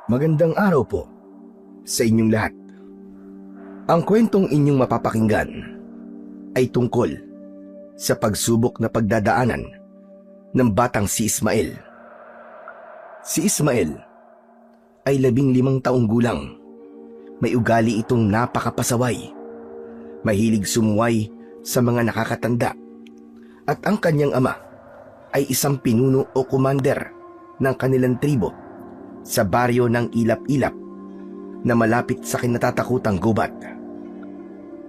Magandang araw po sa inyong lahat. Ang kwentong inyong mapapakinggan ay tungkol sa pagsubok na pagdadaanan ng batang si Ismael. Si Ismael ay 15 taong gulang. May ugali itong napakapasaway. Mahilig sumuway sa mga nakakatanda. At ang kanyang ama ay isang pinuno o commander ng kanilang tribo sa baryo ng Ilap-Ilap na malapit sa kinatatakutang gubat.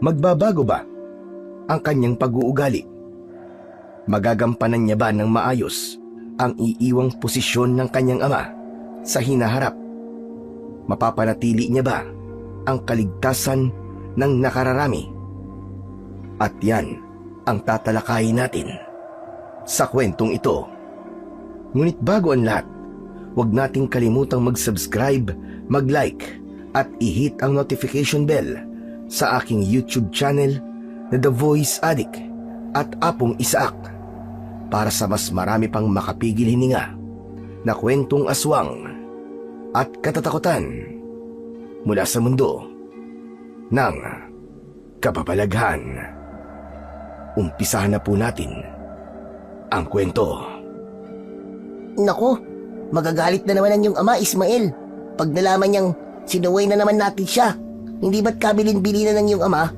Magbabago ba ang kanyang pag-uugali? Magagampanan niya ba ng maayos ang iiwang posisyon ng kanyang ama sa hinaharap? Mapapanatili niya ba ang kaligtasan ng nakararami? At yan ang tatalakayin natin sa kwentong ito. Ngunit bago ang lahat, huwag nating kalimutang mag-subscribe, mag-like at i-hit ang notification bell sa aking YouTube channel na The Voice Addict at Apong Isaak para sa mas marami pang makapigil hininga na kwentong aswang at katatakutan mula sa mundo ng kababalaghan. Umpisahan na po natin ang kwento. Nako, magagalit na naman ang iyong ama, Ismael. Pag nalaman niyang sinuway na naman natin siya, hindi ba't kabilin-bilinan ng iyong ama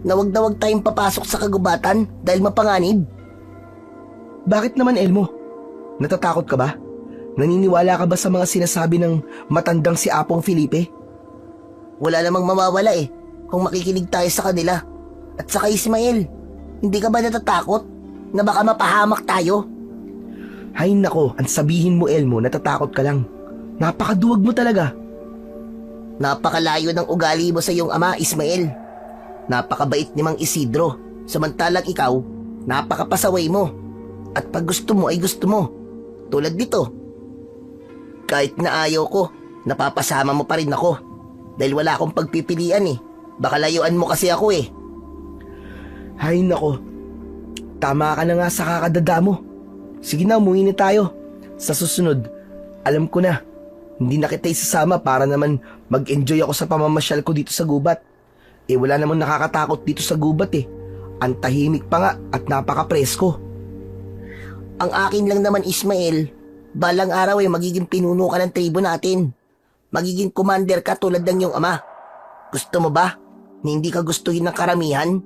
na wag tayong papasok sa kagubatan dahil mapanganib? Bakit naman, Elmo? Natatakot ka ba? Naniniwala ka ba sa mga sinasabi ng matandang si Apong Felipe? Wala namang mawawala kung makikinig tayo sa kanila. At saka Ismael, hindi ka ba natatakot na baka mapahamak tayo? Hay nako, ang sabihin mo, Elmo, natatakot ka lang. Napakaduwag mo talaga. Napakalayo ng ugali mo sa iyong ama, Ismael. Napakabait ni Mang Isidro, samantalang ikaw, napakapasaway mo. At pag gusto mo ay gusto mo. Tulad nito. Kahit na ayaw ko, napapasama mo pa rin ako. Dahil wala akong pagpipilian Baka layuan mo kasi ako Hay nako, tama ka na nga sa kakadada mo. Sige na, umuwi na tayo. Sa susunod, alam ko na, hindi na kita isasama para naman mag-enjoy ako sa pamamasyal ko dito sa gubat. Wala namang nakakatakot dito sa gubat Ang tahimik pa nga at napaka-presko. Ang akin lang naman, Ismael, balang araw magiging pinuno ka ng tribo natin. Magiging commander ka tulad ng iyong ama. Gusto mo ba na hindi ka gustuhin ng karamihan?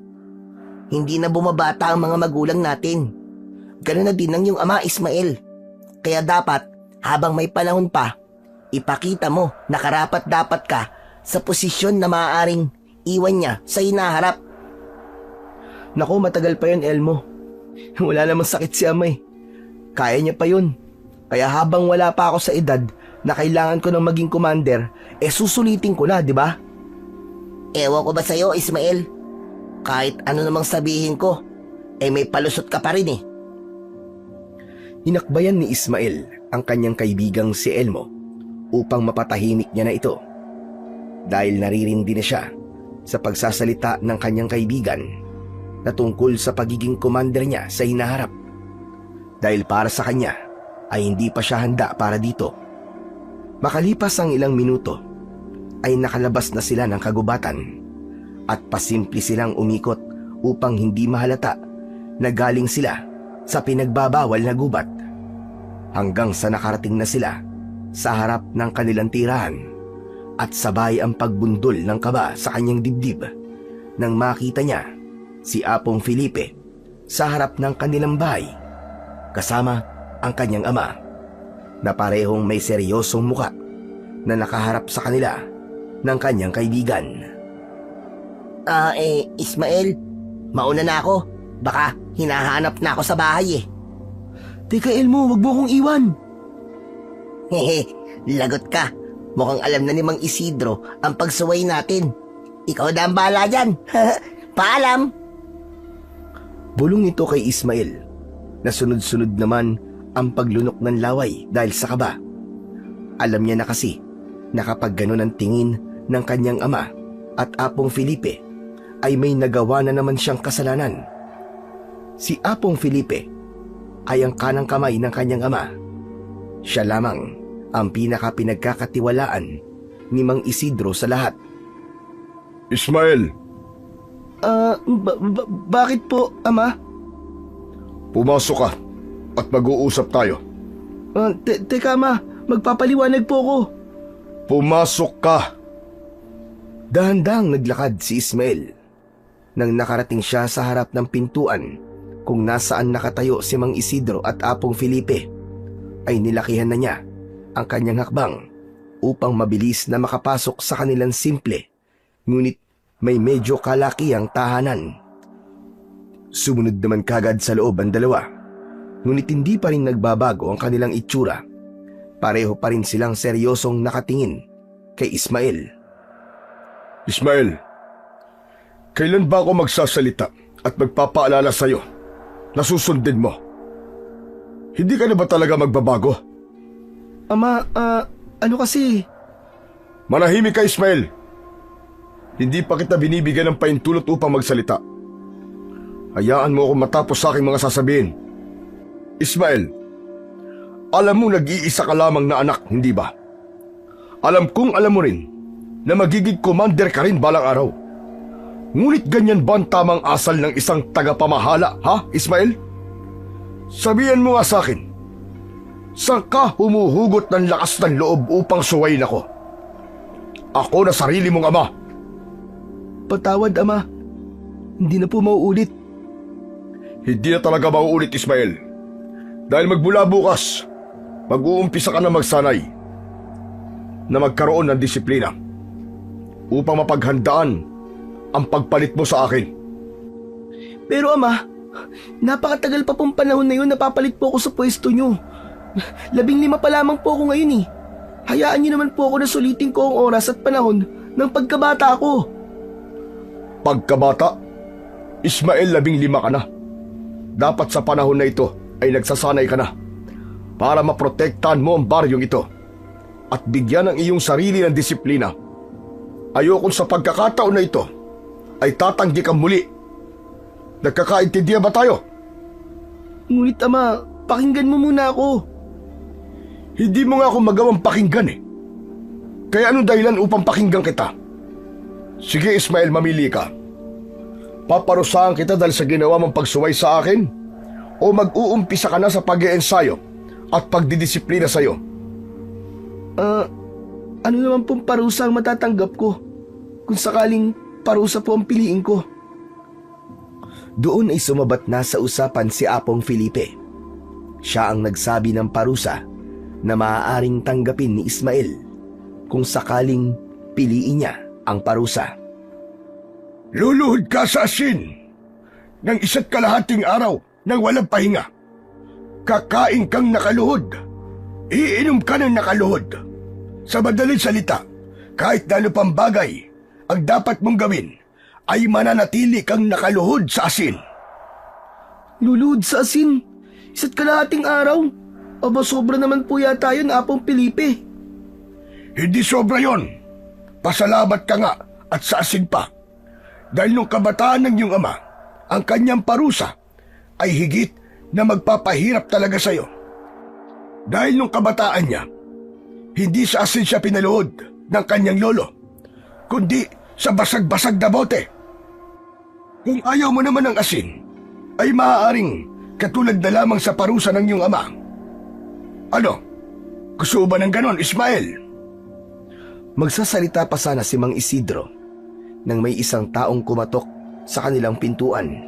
Hindi na bumabata ang mga magulang natin. Ganoon na din ng iyong ama, Ismael. Kaya dapat, habang may panahon pa, ipakita mo na karapat-dapat ka sa posisyon na maaaring iwan niya sa hinaharap. Naku, matagal pa yun, Elmo. Wala namang sakit si ama Kaya niya pa yun. Kaya habang wala pa ako sa edad na kailangan ko ng maging commander, susulitin ko na, di ba? Ewan ko ba sa'yo, Ismael? Kahit ano namang sabihin ko, may palusot ka pa rin Hinakbayan ni Ismael ang kanyang kaibigang si Elmo upang mapatahimik niya na ito. Dahil naririndi na siya sa pagsasalita ng kanyang kaibigan na tungkol sa pagiging commander niya sa hinaharap. Dahil para sa kanya ay hindi pa siya handa para dito. Makalipas ang ilang minuto ay nakalabas na sila ng kagubatan at pasimple silang umikot upang hindi mahalata na galing sila sa pinagbabawal na gubat, hanggang sa nakarating na sila sa harap ng kanilang tirahan at sabay ang pagbundol ng kaba sa kanyang dibdib nang makita niya si Apong Felipe sa harap ng kanilang bahay kasama ang kanyang ama na parehong may seryosong muka na nakaharap sa kanila ng kanyang kaibigan. Ismael, mauna na ako. Baka hinahanap na ako sa bahay Teka, Elmo, wag mo akong iwan. Hehe, lagot ka. Mukhang alam na ni Mang Isidro ang pagsuway natin. Ikaw na ang bahala dyan. Paalam. Bulong ito kay Ismael na sunod-sunod naman ang paglunok ng laway dahil sa kaba. Alam niya na kasi na kapag ganun ang tingin ng kanyang ama at Apong Felipe ay may nagawa na naman siyang kasalanan. Si Apong Felipe ay ang kanang kamay ng kanyang ama. Siya lamang ang pinaka-pinagkakatiwalaan ni Mang Isidro sa lahat. Ismael, Bakit po, Ama? pumasok ka at mag-uusap tayo. Teka, Ama, magpapaliwanag po ako. Pumasok ka! Dahan-dahang naglakad si Ismael. Nang nakarating siya sa harap ng pintuan kung nasaan nakatayo si Mang Isidro at Apong Felipe, ay nilakihan na niya ang kanyang hakbang upang mabilis na makapasok sa kanilang simple, ngunit may medyo kalakihang tahanan. Sumunod naman kagad sa loob ang dalawa, ngunit hindi pa rin nagbabago ang kanilang itsura. Pareho pa rin silang seryosong nakatingin kay Ismael. Ismael, kailan ba ako magsasalita at magpapaalala sa'yo na susundin mo? Hindi ka na ba talaga magbabago? Ama, ano kasi? Manahimik ka, Ismael. Hindi pa kita binibigyan ng paintulot upang magsalita. Hayaan mo akong matapos sa aking mga sasabihin. Ismael, alam mo nag-iisa ka lamang na anak, hindi ba? Alam kong alam mo rin na magiging commander ka rin balang araw. Ngunit ganyan ba ang tamang asal ng isang tagapamahala, ha, Ismael? Sabihan mo nga sa akin, saan ka humuhugot ng lakas ng loob upang suwayin ako? Ako na sarili mong ama. Patawad, Ama. Hindi na po mauulit. Hindi na talaga mauulit, Ismael. Dahil magmula bukas, mag-uumpisa ka na magsanay na magkaroon ng disiplina upang mapaghandaan ang pagpalit mo sa akin. Pero Ama, napakatagal pa pong panahon na yun napapalit po ako sa pwesto nyo. 15 pa lamang po ako ngayon eh. Hayaan niyo naman po ako na sulitin ko ang oras at panahon ng pagkabata ko. Pagkabata? Ismael, 15 ka na. Dapat sa panahon na ito ay nagsasanay ka na para maprotektahan mo ang baryong ito at bigyan ang iyong sarili ng disiplina. Ayokong sa pagkakataon na ito ay tatanggi kang muli. Nagkakaintindihan ba tayo? Ngunit Ama, pakinggan mo muna ako. Hindi mo nga ako magawang pakinggan eh. Kaya anong dahilan upang pakinggan kita? Sige Ismael, mamili ka. Paparusahan kita dahil sa ginawa mong pagsuway sa akin o mag-uumpisa ka na sa pag-iensayo at pagdidisiplina sa'yo? Ano naman pong parusa ang matatanggap ko kung sakaling parusa po ang piliin ko? Doon ay sumabat na sa usapan si Apong Felipe. Siya ang nagsabi ng parusa na maaaring tanggapin ni Ismael kung sakaling piliin niya ang parusa. Luluhod ka sa asin ng 1.5 araw nang walang pahinga. Kakain kang nakaluhod. Iinom ka ng nakaluhod. Sa madaling salita, kahit na ano pang bagay ang dapat mong gawin ay mananatili kang nakaluhod sa asin. Luluhod sa asin? 1.5 araw? Aba, sobra naman po yata yun, Apong Felipe. Hindi sobra yon. Pasalamat ka nga at sa asin pa. Dahil nung kabataan ng iyong ama, ang kanyang parusa ay higit na magpapahirap talaga sa'yo. Dahil nung kabataan niya, hindi sa asin siya pinaluhod ng kanyang lolo, kundi sa basag-basag na bote. Kung ayaw mo naman ng asin, ay maaaring katulad na lamang sa parusa ng iyong ama. Ano? Gusto ba ng ganon, Ismael? Magsasalita pa sana si Mang Isidro nang may isang taong kumatok sa kanilang pintuan.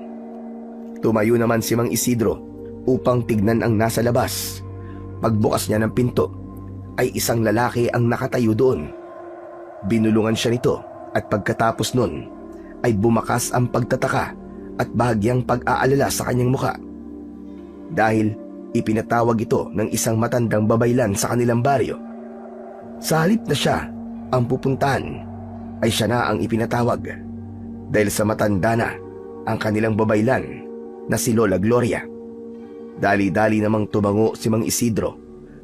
Tumayo naman si Mang Isidro upang tignan ang nasa labas. Pagbukas niya ng pinto, ay isang lalaki ang nakatayo doon. Binulungan siya nito at pagkatapos nun ay bumakas ang pagtataka at bahagyang pag-aalala sa kanyang muka. Dahil ipinatawag ito ng isang matandang babaylan sa kanilang baryo. Sa halip na siya ang pupuntahan, ay siya na ang ipinatawag dahil sa matanda na ang kanilang babaylan na si Lola Gloria. Dali-dali namang tumango si Mang Isidro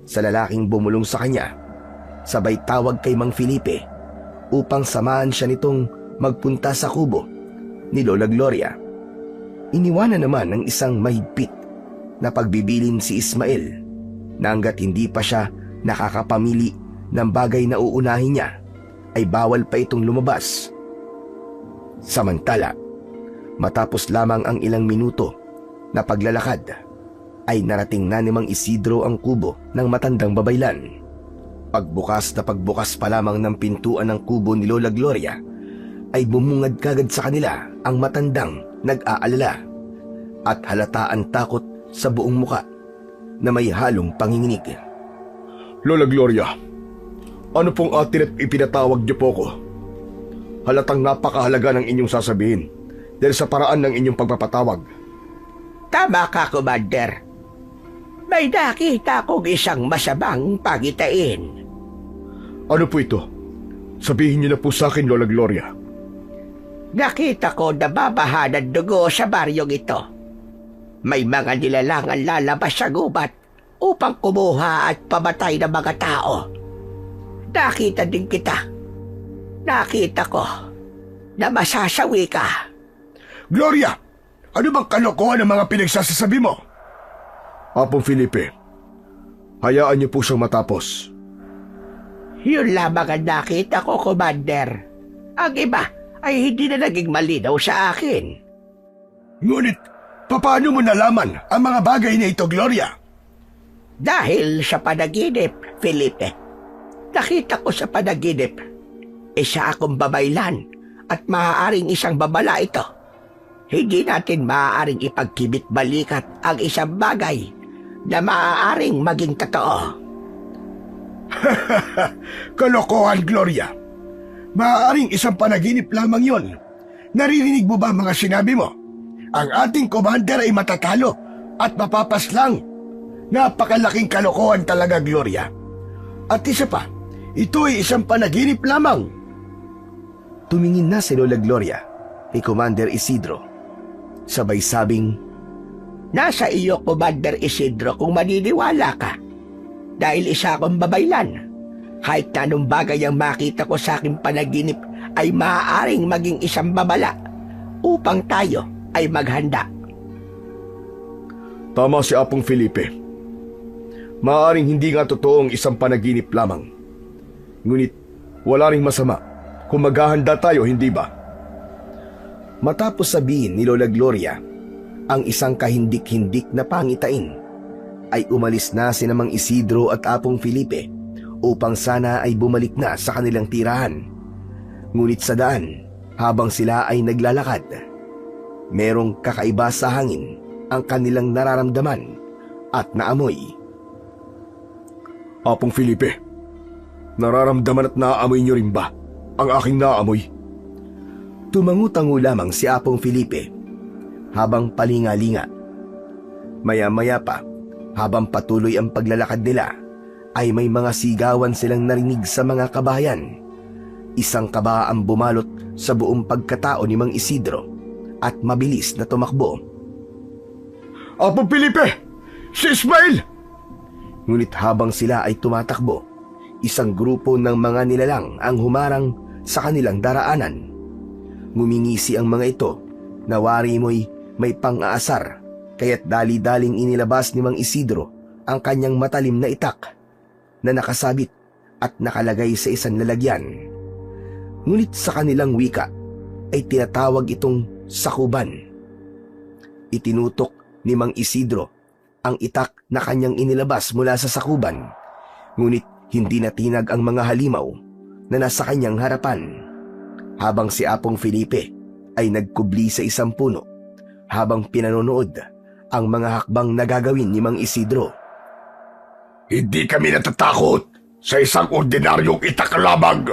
sa lalaking bumulong sa kanya, sabay tawag kay Mang Felipe upang samahan siya nitong magpunta sa kubo ni Lola Gloria. Iniwanan naman ng isang mahigpit na pagbibilin si Ismael na hanggat hindi pa siya nakakapamili ng bagay na uunahin niya, ay bawal pa itong lumabas. Samantala, matapos lamang ang ilang minuto na paglalakad, ay narating na ni Mang Isidro ang kubo ng matandang babaylan. Pagbukas pa lamang ng pintuan ng kubo ni Lola Gloria, ay bumungad kagad sa kanila ang matandang nag-aalala at halata ang takot sa buong muka na may halong panginginig. Lola Gloria, ano pong atin at ipinatawag niyo po ko? Halatang napakahalaga ng inyong sasabihin dahil sa paraan ng inyong pagpapatawag. Tama ka, Commander. May nakita kong isang masamang pagitain. Ano po ito? Sabihin niyo na po sa akin, Lola Gloria. Nakita ko na babaha ng dugo sa baryong ito. May mga nilalangan lalabas sa gubat upang kumuha at pamatay ng mga tao. Nakita din kita. Nakita ko na masasawi ka. Gloria! Ano bang kalokohan ng mga pinagsasasabi mo? Apong Felipe, hayaan niyo po siyang matapos. Yun lamang ang nakita ko, Commander. Ang iba ay hindi na naging malinaw sa akin. Ngunit, paano mo nalaman ang mga bagay na ito, Gloria? Dahil sa panaginip, Felipe. Nakita ko sa panaginip, isa akong babaylan at maaaring isang babala ito. Hindi natin maaaring ipagkibit-balikat ang isang bagay na maaaring maging totoo. Kalokohan, Gloria. Maaaring isang panaginip lamang yon. Naririnig mo ba mga sinabi mo? Ang ating commander ay matatalo at mapapaslang. Napakalaking kalokohan talaga, Gloria. At isa pa, ito ay isang panaginip lamang. Tumingin na si Lola Gloria kay Commander Isidro. Sabay sabing, Nasa iyo, Commander Isidro, kung maniniwala ka. Dahil isa akong babaylan. Kahit na anong bagay ang makita ko sa aking panaginip ay maaaring maging isang babala upang tayo ay maghanda. Tama si Apong Felipe. Maaaring hindi nga totoong isang panaginip lamang. Ngunit wala ring masama kung maghahanda tayo, hindi ba? matapos sabihin ni Lola Gloria ang isang kahindik-hindik na pangitain, ay umalis na si Mang Isidro at Apong Felipe upang sana ay bumalik na sa kanilang tirahan. Ngunit sa daan, habang sila ay naglalakad, merong kakaiba sa hangin ang kanilang nararamdaman at naamoy. Apong Felipe, nararamdaman at naaamoy niyo rin ba ang aking naamoy? Tumangu-tangu lamang si Apong Felipe habang palingalinga. Maya-maya pa, habang patuloy ang paglalakad nila, ay may mga sigawan silang narinig sa mga kabayan. Isang kaba ang bumalot sa buong pagkatao ni Mang Isidro at mabilis na tumakbo. Apong Felipe! Si Ismael! Ngunit habang sila ay tumatakbo, isang grupo ng mga nilalang ang humarang sa kanilang daraanan. Ngumingisi ang mga ito na wari mo'y may pang-aasar, kaya't dali-daling inilabas ni Mang Isidro ang kanyang matalim na itak na nakasabit at nakalagay sa isang lalagyan. Ngunit sa kanilang wika ay tinatawag itong sakuban. Itinutok ni Mang Isidro ang itak na kanyang inilabas mula sa sakuban, ngunit hindi natinag ang mga halimaw na nasa kanyang harapan, habang si Apong Felipe ay nagkubli sa isang puno habang pinanonood ang mga hakbang na gagawin ni Mang Isidro. Hindi kami natatakot sa isang ordinaryong itakalabag.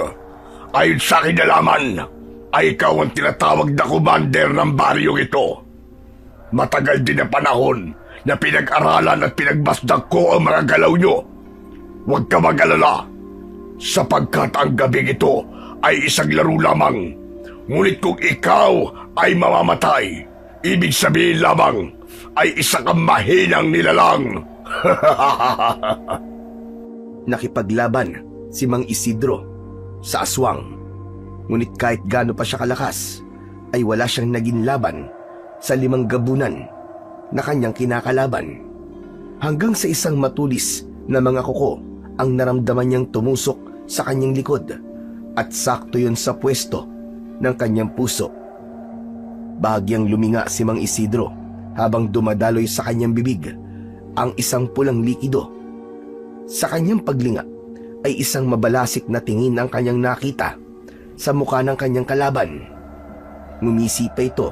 Ayon sa akin nalaman, ay ikaw ang tinatawag na commander ng baryong ito. Matagal din na panahon na pinag-aralan at pinagbasdag ko ang mga galaw nyo. Huwag ka mag-alala, sapagkat ang gabing ito ay isang laro lamang. Ngunit kung ikaw ay mamamatay, ibig sabihin lamang ay isa kang mahinang nilalang. Nakipaglaban si Mang Isidro sa aswang, ngunit kahit gaano pa siya kalakas, ay wala siyang naging laban sa 5 gabunan na kanyang kinakalaban, hanggang sa isang matulis na mga kuko ang naramdaman niyang tumusok sa kanyang likod at sakto yun sa pwesto ng kanyang puso. Bahagyang luminga si Mang Isidro habang dumadaloy sa kanyang bibig ang isang pulang likido. Sa kanyang paglinga ay isang mabalasik na tingin ang kanyang nakita sa mukha ng kanyang kalaban. Ngumisi pa ito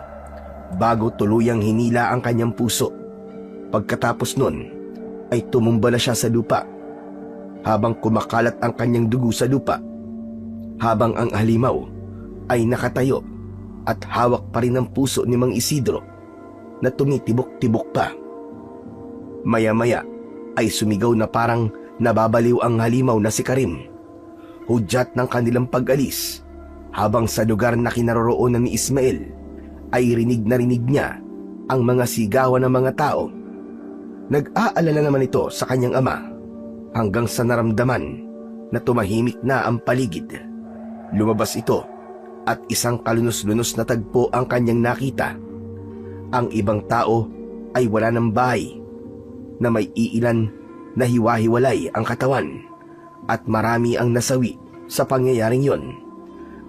bago tuluyang hinila ang kanyang puso. Pagkatapos nun ay tumumba na siya sa lupa habang kumakalat ang kanyang dugo sa lupa, habang ang halimaw ay nakatayo at hawak pa rin ang puso ni Mang Isidro na tumitibok-tibok pa. Maya-maya ay sumigaw na parang nababaliw ang halimaw na si Karim, hudyat ng kanilang pag-alis, habang sa lugar na kinaroroonan ni Ismael ay rinig niya ang mga sigawan ng mga tao. Nag-aalala naman ito sa kanyang ama hanggang sa naramdaman na tumahimik na ang paligid. Lumabas ito at isang kalunos-lunos na tagpo ang kanyang nakita. Ang ibang tao ay wala ng bahay, na may iilan na hiwa-hiwalay ang katawan at marami ang nasawi sa pangyayaring yon.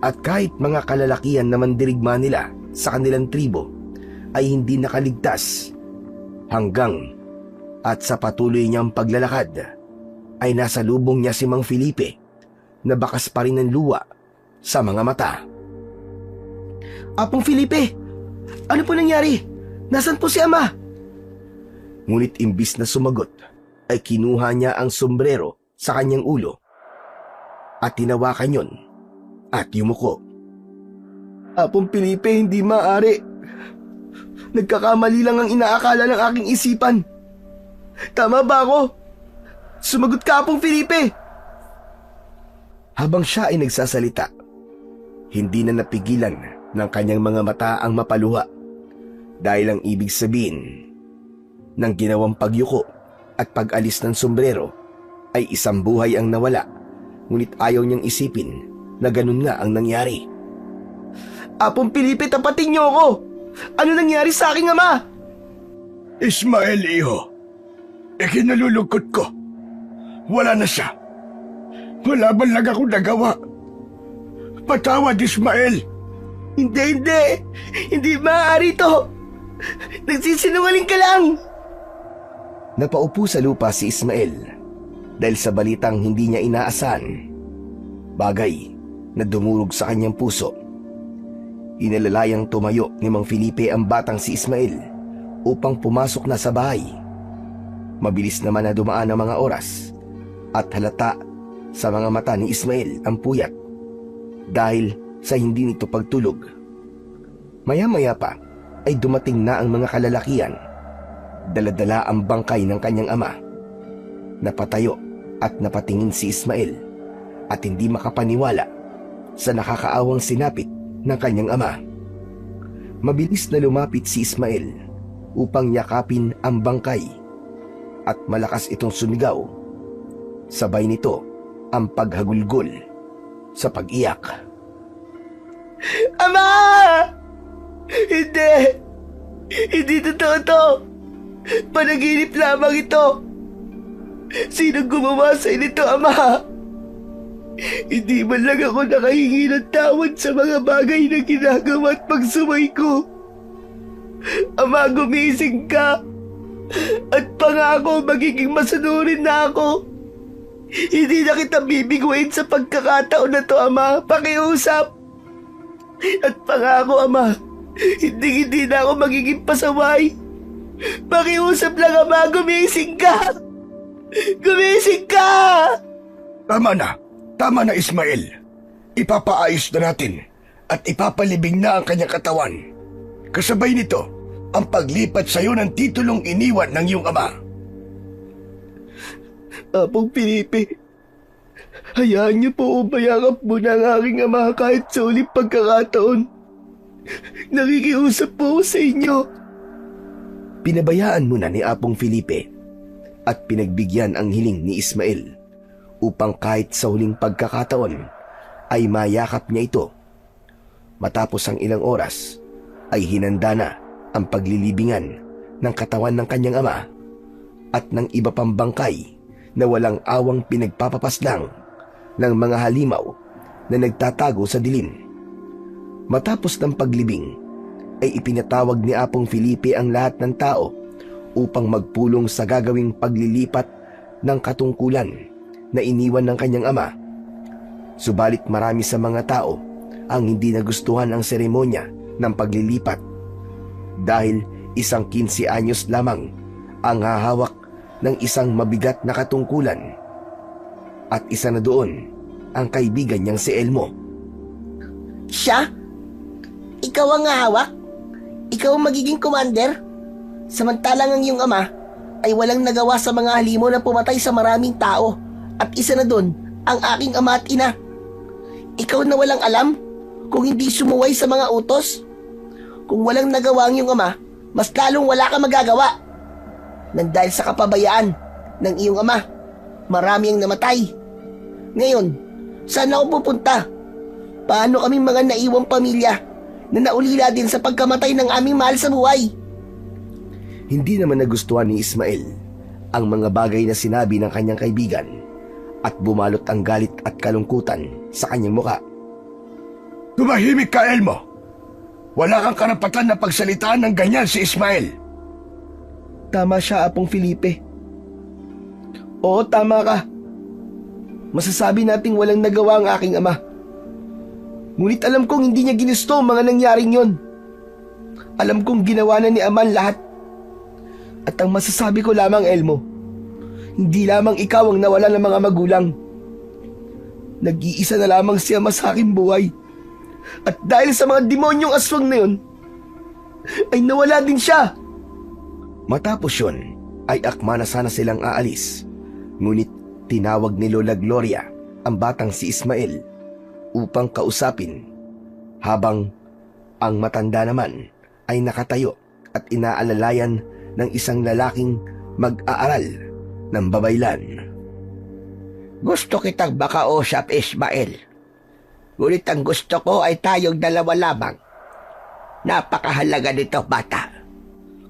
At kahit mga kalalakihan na mandirigma nila sa kanilang tribo ay hindi nakaligtas, hanggang at sa patuloy niyang paglalakad ay nasa lubong niya si Mang Felipe na bakas pa rin ng luwa sa mga mata. Apong Felipe, ano po nangyari? Nasaan po si Ama? Ngunit imbis na sumagot ay kinuha niya ang sombrero sa kanyang ulo at tinawakan yon at yumuko. Apong Felipe, hindi maaari. Nagkakamali lang ang inaakala ng aking isipan. Tama ba ako? Sumagot ka, Apong Felipe! Habang siya ay nagsasalita, hindi na napigilan ng kanyang mga mata ang mapaluha dahil ang ibig sabihin ng ginawang pagyuko at pag-alis ng sombrero ay isang buhay ang nawala, ngunit ayaw niyang isipin na ganun nga ang nangyari. Apong Felipe, tapatin niyo ako! Ano nangyari sa aking ama? Ismael, iho. Ikinalulungkot ko. Wala na siya. Wala man lang akong nagawa. Patawad, Ismael. Hindi! Hindi maaari to! Nagsisinungaling ka lang! Napaupo sa lupa si Ismael dahil sa balitang hindi niya inaasahan, bagay na dumurog sa kanyang puso. Inalalayang tumayo ni Mang Felipe ang batang si Ismael upang pumasok na sa bahay. Mabilis naman na dumaan ang mga oras at halata sa mga mata ni Ismael ang puyat dahil sa hindi nito pagtulog. Maya-maya pa ay dumating na ang mga kalalakihan. Dala-dala ang bangkay ng kanyang ama. Napatayo at napatingin si Ismael at hindi makapaniwala sa nakakaawang sinapit ng kanyang ama. Mabilis na lumapit si Ismael upang yakapin ang bangkay at malakas itong sumigaw. Sabay nito ang paghagulgol sa pag-iyak. Ama! Hindi! Hindi totoo to! Panaginip lamang ito! Sinong gumawa sa inito, Ama? Hindi man lang ako nakahingi ng tawad sa mga bagay na ginagawa at pagsumay ko. Ama, gumising ka! At pangako magiging masunurin na ako. Hindi na kita bibiguin sa pagkakataon na to, Ama. Pakiusap. At pangako, Ama, hindi na ako magiging pasaway. Pakiusap lang, Ama. Gumising ka. Gumising ka. Tama na, Ismael. Ipapaayos na natin at ipapalibing na ang kanyang katawan. Kasabay nito ang paglipat sa iyo ng titulong iniwan ng iyong ama. Apong Felipe, hayaan niyo po umayakap muna ang aking ama kahit sa uling pagkakataon. Nakikiusap po ako sa inyo. Pinabayaan muna ni Apong Felipe at pinagbigyan ang hiling ni Ismael upang kahit sa huling pagkakataon ay mayakap niya ito. Matapos ang ilang oras ay hinanda na ang paglilibingan ng katawan ng kanyang ama at ng iba pang bangkay na walang awang pinagpapapaslang ng mga halimaw na nagtatago sa dilim. Matapos ng paglibing, ay ipinatawag ni Apong Felipe ang lahat ng tao upang magpulong sa gagawing paglilipat ng katungkulan na iniwan ng kanyang ama. Subalit marami sa mga tao ang hindi nagustuhan ang seremonya ng paglilipat dahil isang 15 anyos lamang ang hahawak ng isang mabigat na katungkulan. At isa na doon ang kaibigan niyang si Elmo. Siya? Ikaw ang hahawak? Ikaw ang magiging commander? Samantalang ang iyong ama ay walang nagawa sa mga halimaw na pumatay sa maraming tao. At isa na doon ang aking ama at ina. Ikaw na walang alam kung hindi sumuway sa mga utos. Kung walang nagawa ang iyong ama, mas lalong wala ka magagawa. Nang dahil sa kapabayaan ng iyong ama, marami ang namatay. Ngayon, saan ako pupunta? Paano kaming mga naiwang pamilya na naulila din sa pagkamatay ng aming mahal sa buhay? Hindi naman nagustuhan ni Ismael ang mga bagay na sinabi ng kanyang kaibigan at bumalot ang galit at kalungkutan sa kanyang muka. Tumahimik ka, Elmo! Wala kang karapatan na pagsalitaan ng ganyan si Ismael. Tama siya, Apong Felipe. Oo, tama ka. Masasabi nating walang nagawa ang aking ama. Ngunit alam kong hindi niya ginusto ang mga nangyaring yon. Alam kong ginawa na ni ama ang lahat. At ang masasabi ko lamang, Elmo, hindi lamang ikaw ang nawala ng mga magulang. Nag-iisa na lamang si ama sa aking buhay. At dahil sa mga demonyong aswang na yun, ay nawala din siya. Matapos yun, ay akma na sana silang aalis. Ngunit tinawag ni Lola Gloria ang batang si Ismael upang kausapin, habang ang matanda naman ay nakatayo at inaalalayan ng isang lalaking mag-aaral ng babaylan. Gusto kitang makausap, Ismael. Ngunit ang gusto ko ay tayong dalawa lamang. Napakahalaga nito, bata.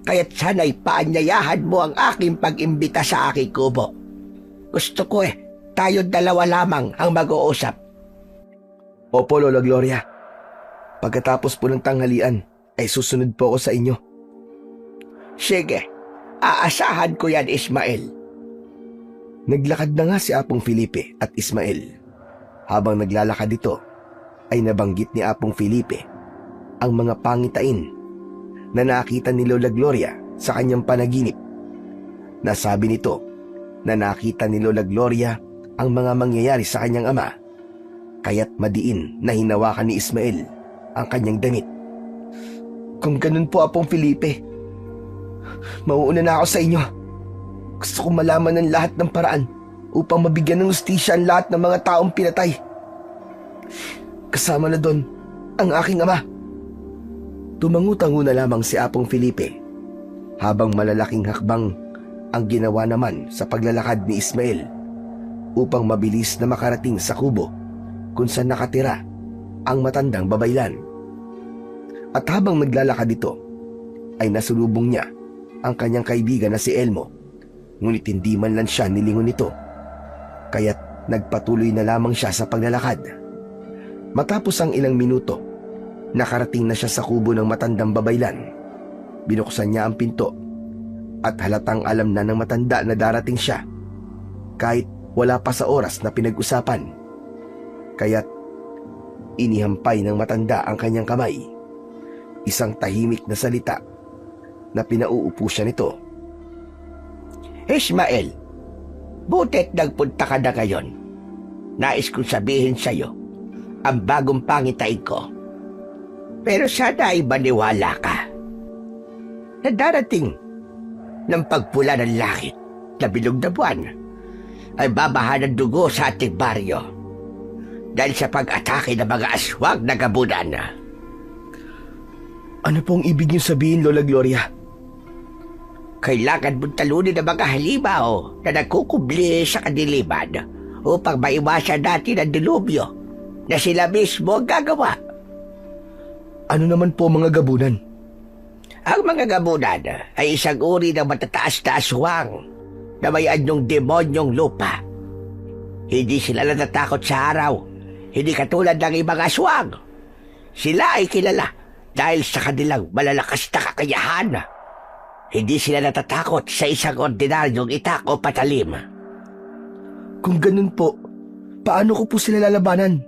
Kaya't sana'y paanyayahan mo ang aking pag-imbita sa aking kubo. Gusto ko tayong dalawa lamang ang mag-uusap. Opo, Lola Gloria. Pagkatapos po ng tanghalian, ay susunod po ako sa inyo. Sige, aasahan ko yan, Ismael. Naglakad na nga si Apong Felipe at Ismael. Habang naglalakad ito, ay nabanggit ni Apong Felipe ang mga pangitain na nakita ni Lola Gloria sa kanyang panaginip. Nasabi nito na nakita ni Lola Gloria ang mga mangyayari sa kanyang ama, kaya't madiin na hinawakan ni Ismael ang kanyang damit. Kung ganun po, Apong Felipe, mauuna na ako sa inyo. Gusto kong malaman ng lahat ng paraan upang mabigyan ng hustisya ang lahat ng mga taong pinatay. Kasama na doon ang aking ama. Tumangutango na lamang si Apong Felipe habang malalaking hakbang ang ginawa naman sa paglalakad ni Ismael upang mabilis na makarating sa kubo kung saan nakatira ang matandang babaylan. At habang naglalakad ito, ay nasulubong niya ang kanyang kaibigan na si Elmo, ngunit hindi man lang siya nilingon nito, kaya't nagpatuloy na lamang siya sa paglalakad. Matapos ang ilang minuto, nakarating na siya sa kubo ng matandang babaylan. Binuksan niya ang pinto at halatang alam na ng matanda na darating siya kahit wala pa sa oras na pinag-usapan. Kaya't inihampay ng matanda ang kanyang kamay, isang tahimik na salita na pinauupo siya nito. Ismael, butit nagpunta ka na ngayon. Nais kong sabihin sa'yo ang bagong pangitain ko. Pero sana ay maniwala ka na darating ng pagpula ng langit na bilog na buwan ay babaha ng dugo sa ating baryo dahil sa pag-atake ng mga aswang na gabunan. Ano pong ibig niyo sabihin, Lola Gloria? Kailangan mong talunin ang mga halimaw na nagkukubli sa kadiliman upang maiwasan natin ang dilubyo na sila mismo ang gagawa. Ano naman po mga gabunan? Ang mga gabunan ay isang uri ng matataas na aswang na may anyong demonyong lupa. Hindi sila natatakot sa araw, hindi katulad ng ibang aswang. Sila ay kilala dahil sa kanilang malalakas na kakayahan. Hindi sila natatakot sa isang ordinaryong itak o patalim. Kung ganun po, paano ko po sila lalabanan?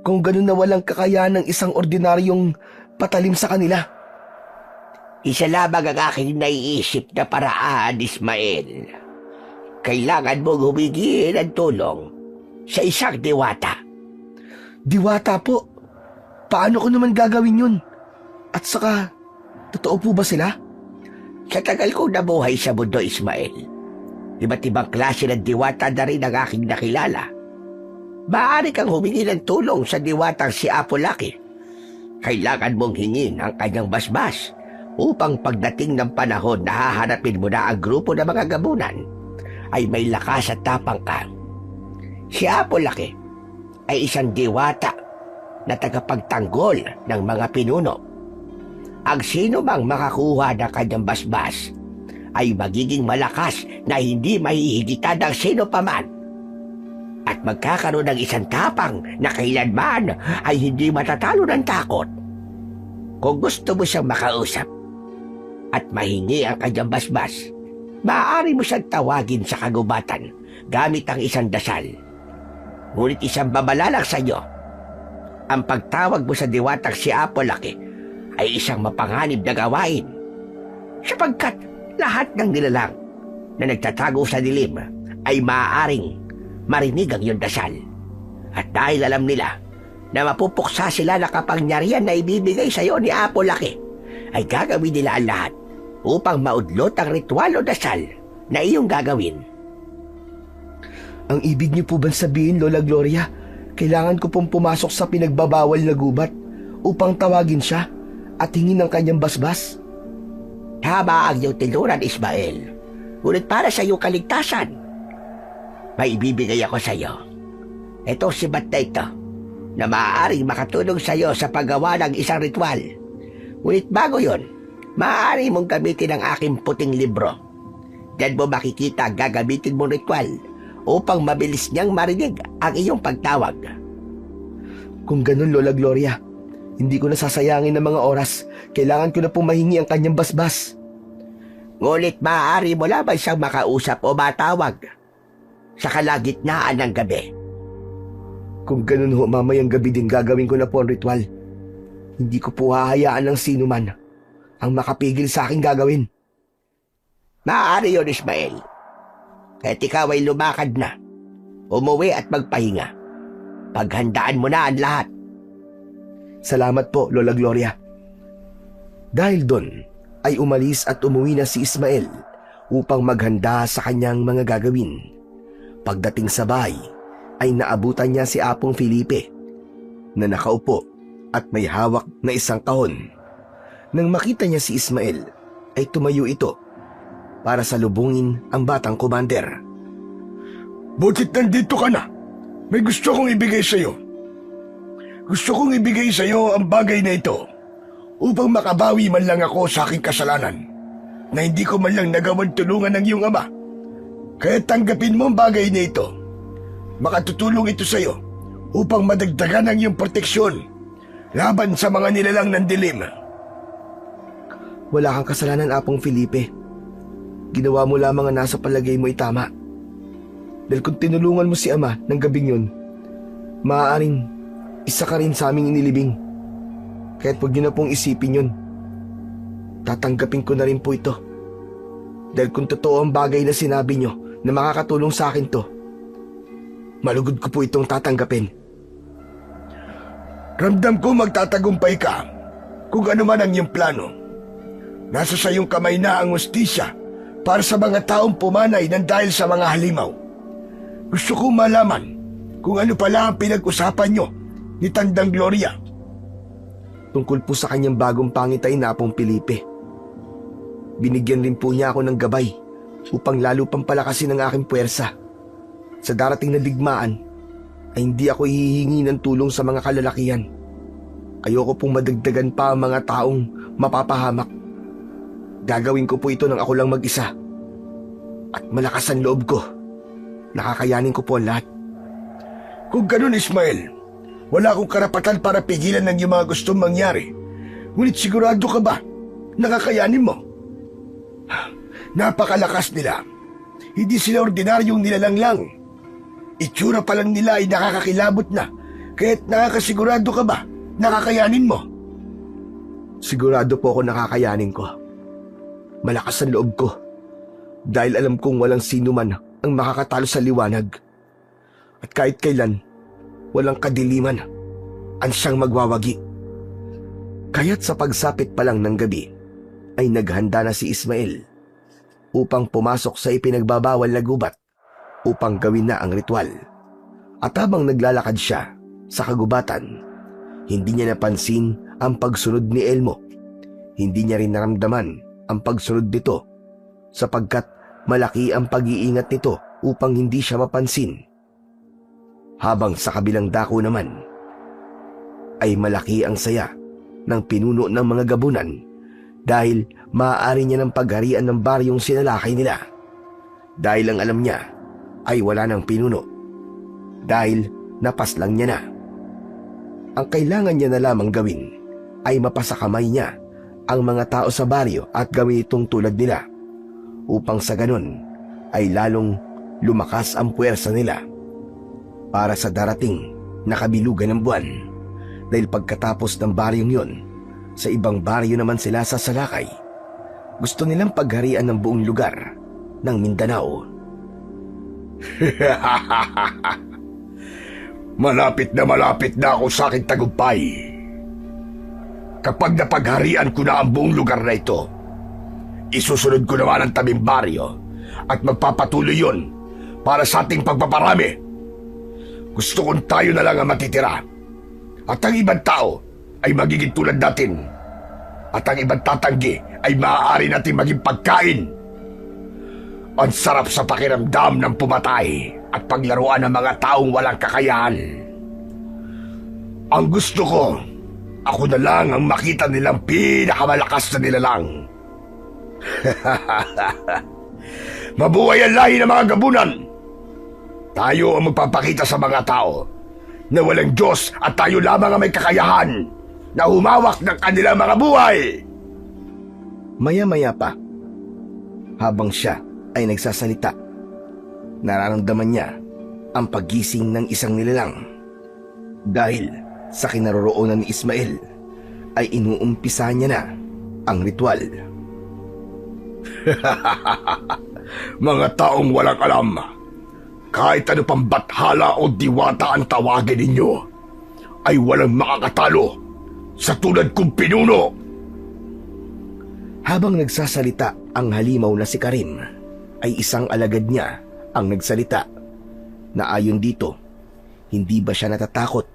Kung ganun na walang kakayahan ng isang ordinaryong patalim sa kanila. Isa lamang ang aking naiisip na paraan, Ismael. Kailangan mong humingi ng tulong sa isang diwata. Diwata po? Paano ko naman gagawin yun? At saka, totoo po ba sila? Sa tagal kong nabuhay sa mundo, Ismael, iba't ibang klase ng diwata na rin ang aking nakilala. Maaari kang humingi ng tulong sa diwatang si Apollaki. Kailangan mong hingin ang kanyang basbas upang pagdating ng panahon na haharapin mo na ang grupo ng mga gabunan ay may lakas at tapang ka. Si Apollaki ay isang diwata na tagapagtanggol ng mga pinuno. Ang sino mang makakuha ng kanyang basbas ay magiging malakas na hindi mahihigitan ng sino paman at magkakaroon ng isang tapang na kailanman ay hindi matatalo ng takot. Kung gusto mo siyang makausap at mahingi ang kanyang basbas, maaari mo siyang tawagin sa kagubatan gamit ang isang dasal. Ngunit isang babala lang sa iyo. Ang pagtawag mo sa diwatang si Apollaki ay isang mapanganib na gawain, sapagkat lahat ng nilalang na nagtatago sa dilim ay maaaring marinig ang iyong dasal. At dahil alam nila na mapupuksa sila na kapangyarihan na ibibigay sa iyo ni Apollaki, ay gagawin nila ang lahat upang maudlot ang ritual o dasal na iyong gagawin. Ang ibig niyo po bang sabihin, Lola Gloria, kailangan ko pong pumasok sa pinagbabawal na gubat upang tawagin siya at hingin ang kanyang basbas? Tama ang iyong tinuran, Ismael. Ngunit para sa iyong kaligtasan, may ibibigay ako sa iyo. Itong sibat na ito na maaaring makatulong sa iyo sa paggawa ng isang ritual. Ngunit bago yon, maaari mong gamitin ang aking puting libro. Diyan mo makikita ang gagamitin mong ritual upang mabilis niyang marinig ang iyong pagtawag. Kung ganun, Lola Gloria, hindi ko nasasayangin ng mga oras. Kailangan ko na pong mahingi ang kanyang basbas. Ngunit maaari mo lamang siyang makausap o matawag sa kalagitnaan ng gabi. Kung ganun ho, mamayang gabi din gagawin ko na po ang ritual. Hindi ko po hahayaan ng sino man ang makapigil sa aking gagawin. Maaari yun, Ismael. Kahit ikaw ay lumakad na, umuwi at magpahinga. Paghandaan mo na ang lahat. Salamat po, Lola Gloria. Dahil doon, ay umalis at umuwi na si Ismael upang maghanda sa kanyang mga gagawin. Pagdating sa bahay, ay naabutan niya si Apong Felipe na nakaupo at may hawak na isang kahon. Nang makita niya si Ismael, ay tumayo ito para salubungin ang batang commander. Butit nandito ka na. May gusto kong ibigay sa iyo. Gusto kong ibigay sa iyo ang bagay na ito upang makabawi man lang ako sa aking kasalanan na hindi ko man lang nagawan tulungan ng iyong ama. Kaya tanggapin mo ang bagay na ito. Makatutulong ito sa iyo upang madagdagan ang iyong proteksyon laban sa mga nilalang ng dilim. Wala kang kasalanan, Apong Felipe. Ginawa mo lamang ang nasa palagay mo ay tama. Dahil kung tinulungan mo si ama ng gabing yun, maaaring isa ka rin sa aming inilibing. Kaya't huwag niyo na pong isipin yun. Tatanggapin ko na rin po ito. Dahil kung totoo ang bagay na sinabi niyo na makakatulong sa akin to, malugod ko po itong tatanggapin. Ramdam ko magtatagumpay ka kung ano man ang iyong plano. Nasa sa iyong kamay na ang hustisya para sa mga taong pumanay ng dahil sa mga halimaw. Gusto kong malaman kung ano pala ang pinag-usapan niyo ni Tandang Gloria. Tungkol po sa kanyang bagong pangitay na Apong Felipe. Binigyan rin po niya ako ng gabay upang lalo pang palakasin ang aking puwersa. Sa darating na digmaan ay hindi ako hihingi ng tulong sa mga kalalakihan. Ayoko pong madagdagan pa ang mga taong mapapahamak. Gagawin ko po ito ng ako lang mag-isa. at malakas ang loob ko. Nakakayanin ko po ang lahat. Kung ganun, Ismael, wala akong karapatan para pigilan ng iyong mga gustong mangyari. Ngunit sigurado ka ba? Nakakayanin mo? Napakalakas nila. Hindi sila ordinaryong nilalang lang. Itsura pa lang nila ay nakakakilabot na. Kaya't nakakasigurado ka ba? Nakakayanin mo? Sigurado po ako nakakayanin ko. Malakas ang loob ko. Dahil alam kong walang sino man ang makakatalo sa liwanag. At kahit kailan, walang kadiliman ang siyang magwawagi. Kaya't sa pagsapit pa lang ng gabi, ay naghanda na si Ismael upang pumasok sa ipinagbabawal na gubat upang gawin na ang ritual. At habang naglalakad siya sa kagubatan, hindi niya napansin ang pagsunod ni Elmo. Hindi niya rin naramdaman ang pagsunod nito sapagkat malaki ang pag-iingat nito upang hindi siya mapansin. Habang sa kabilang dako naman, ay malaki ang saya ng pinuno ng mga gabunan dahil maaari niya ng pagharian ng baryong sinalakay nila. Dahil ang alam niya ay wala ng pinuno. Dahil napaslang niya na. Ang kailangan niya na lamang gawin ay mapasakamay niya ang mga tao sa baryo at gawin itong tulad nila upang sa ganun ay lalong lumakas ang puwersa nila para sa darating na kabilugan ng buwan. Dahil pagkatapos ng baryong yun, sa ibang baryo naman sila sasalakay. Gusto nilang pagharian ng buong lugar ng Mindanao. Malapit na ako sa aking tagumpay. Kapag napagharian ko na ang buong lugar na ito, isusunod ko naman ang tabing baryo at magpapatuloy yon para sa ating pagpaparami. Gusto kong tayo na lang ang matitira at ang ibang tao ay magiging tulad natin at ang ibang tatanggi ay maaari natin maging pagkain. Ang sarap sa pakiramdam ng pumatay at paglaruan ng mga taong walang kakayahan. Ang gusto ko, ako na lang ang makita nilang pinakamalakas na nilalang. Mabuhay ang lahi ng mga gabunan! Tayo ang magpapakita sa mga tao na walang Diyos at tayo lamang ang may kakayahan na humawak ng kanilang mga buhay. Maya-maya pa, habang siya ay nagsasalita, nararamdaman niya ang paggising ng isang nilalang. Dahil sa kinaroroonan ni Ismael, ay inuumpisa niya na ang ritual. Mga taong walang alam, kahit ano pang bathala o diwata ang tawagin ninyo, ay walang makakatalo sa tulad kong pinuno. Habang nagsasalita ang halimaw na si Karim, ay isang alagad niya ang nagsalita na ayon dito, hindi ba siya natatakot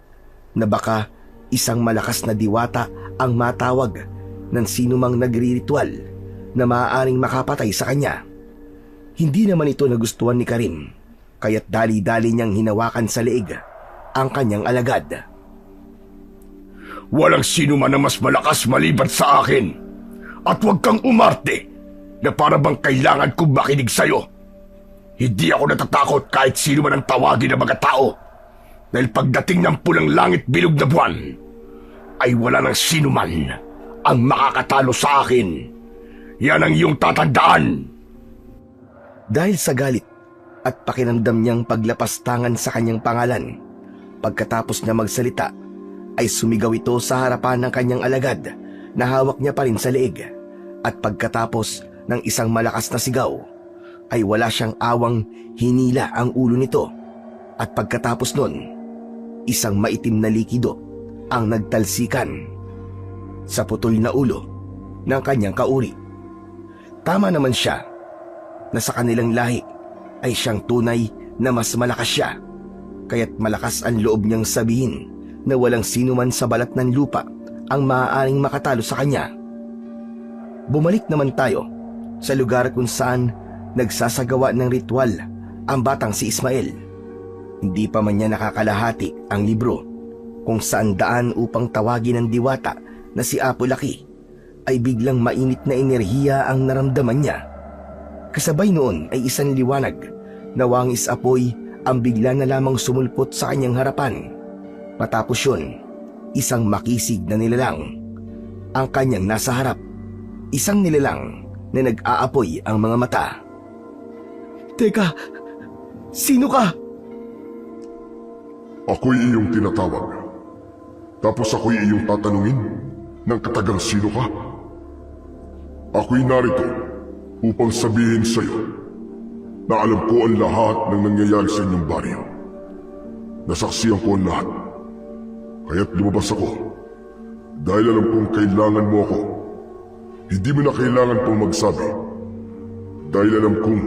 na baka isang malakas na diwata ang matawag ng sinumang nagriritual na maaaring makapatay sa kanya. Hindi naman ito nagustuhan ni Karim, kaya't dali-dali niyang hinawakan sa leeg ang kanyang alagad. Walang sino man na mas malakas maliban sa akin, at huwag kang umarte na para bang kailangan kong makinig sa'yo. Hindi ako natatakot kahit sino man ang tawagin ng mga tao, dahil pagdating ng pulang langit bilog na buwan, ay wala ng sino man ang makakatalo sa akin. Yan ang iyong tatandaan. Dahil sa galit at pakinamdam niyang paglapastangan sa kanyang pangalan, pagkatapos na magsalita, ay sumigaw ito sa harapan ng kanyang alagad na hawak niya pa rin sa leeg. At pagkatapos ng isang malakas na sigaw, ay wala siyang awang hinila ang ulo nito. At pagkatapos nun, isang maitim na likido ang nagtalsikan sa putol na ulo ng kanyang kauri. Tama naman siya na sa kanilang lahi ay siyang tunay na mas malakas siya, kaya't malakas ang loob niyang sabihin na walang sino man sa balat ng lupa ang maaaring makatalo sa kanya. Bumalik naman tayo sa lugar kung saan nagsasagawa ng ritual ang batang si Ismael. Hindi pa man niya nakakalahati ang libro kung saan daan upang tawagin ng diwata na si Apo Laki, ay biglang mainit na enerhiya ang naramdaman niya. Kasabay noon ay isang liwanag na wangis apoy ang bigla na lamang sumulpot sa kanyang harapan. Matapos yun, isang makisig na nilalang ang kanyang nasa harap. Isang nilalang na nag-aapoy ang mga mata. Teka, sino ka? Ako'y iyong tinatawag. Tapos ako'y iyong tatanungin ng katagang sino ka. Ako'y narito upang sabihin sa iyo na alam ko ang lahat ng nangyayari sa inyong baryo. Nasaksiyan ko ang lahat. Kaya't lumabas ako dahil alam kong kailangan mo ako. Hindi mo na kailangan pang magsabi dahil alam kong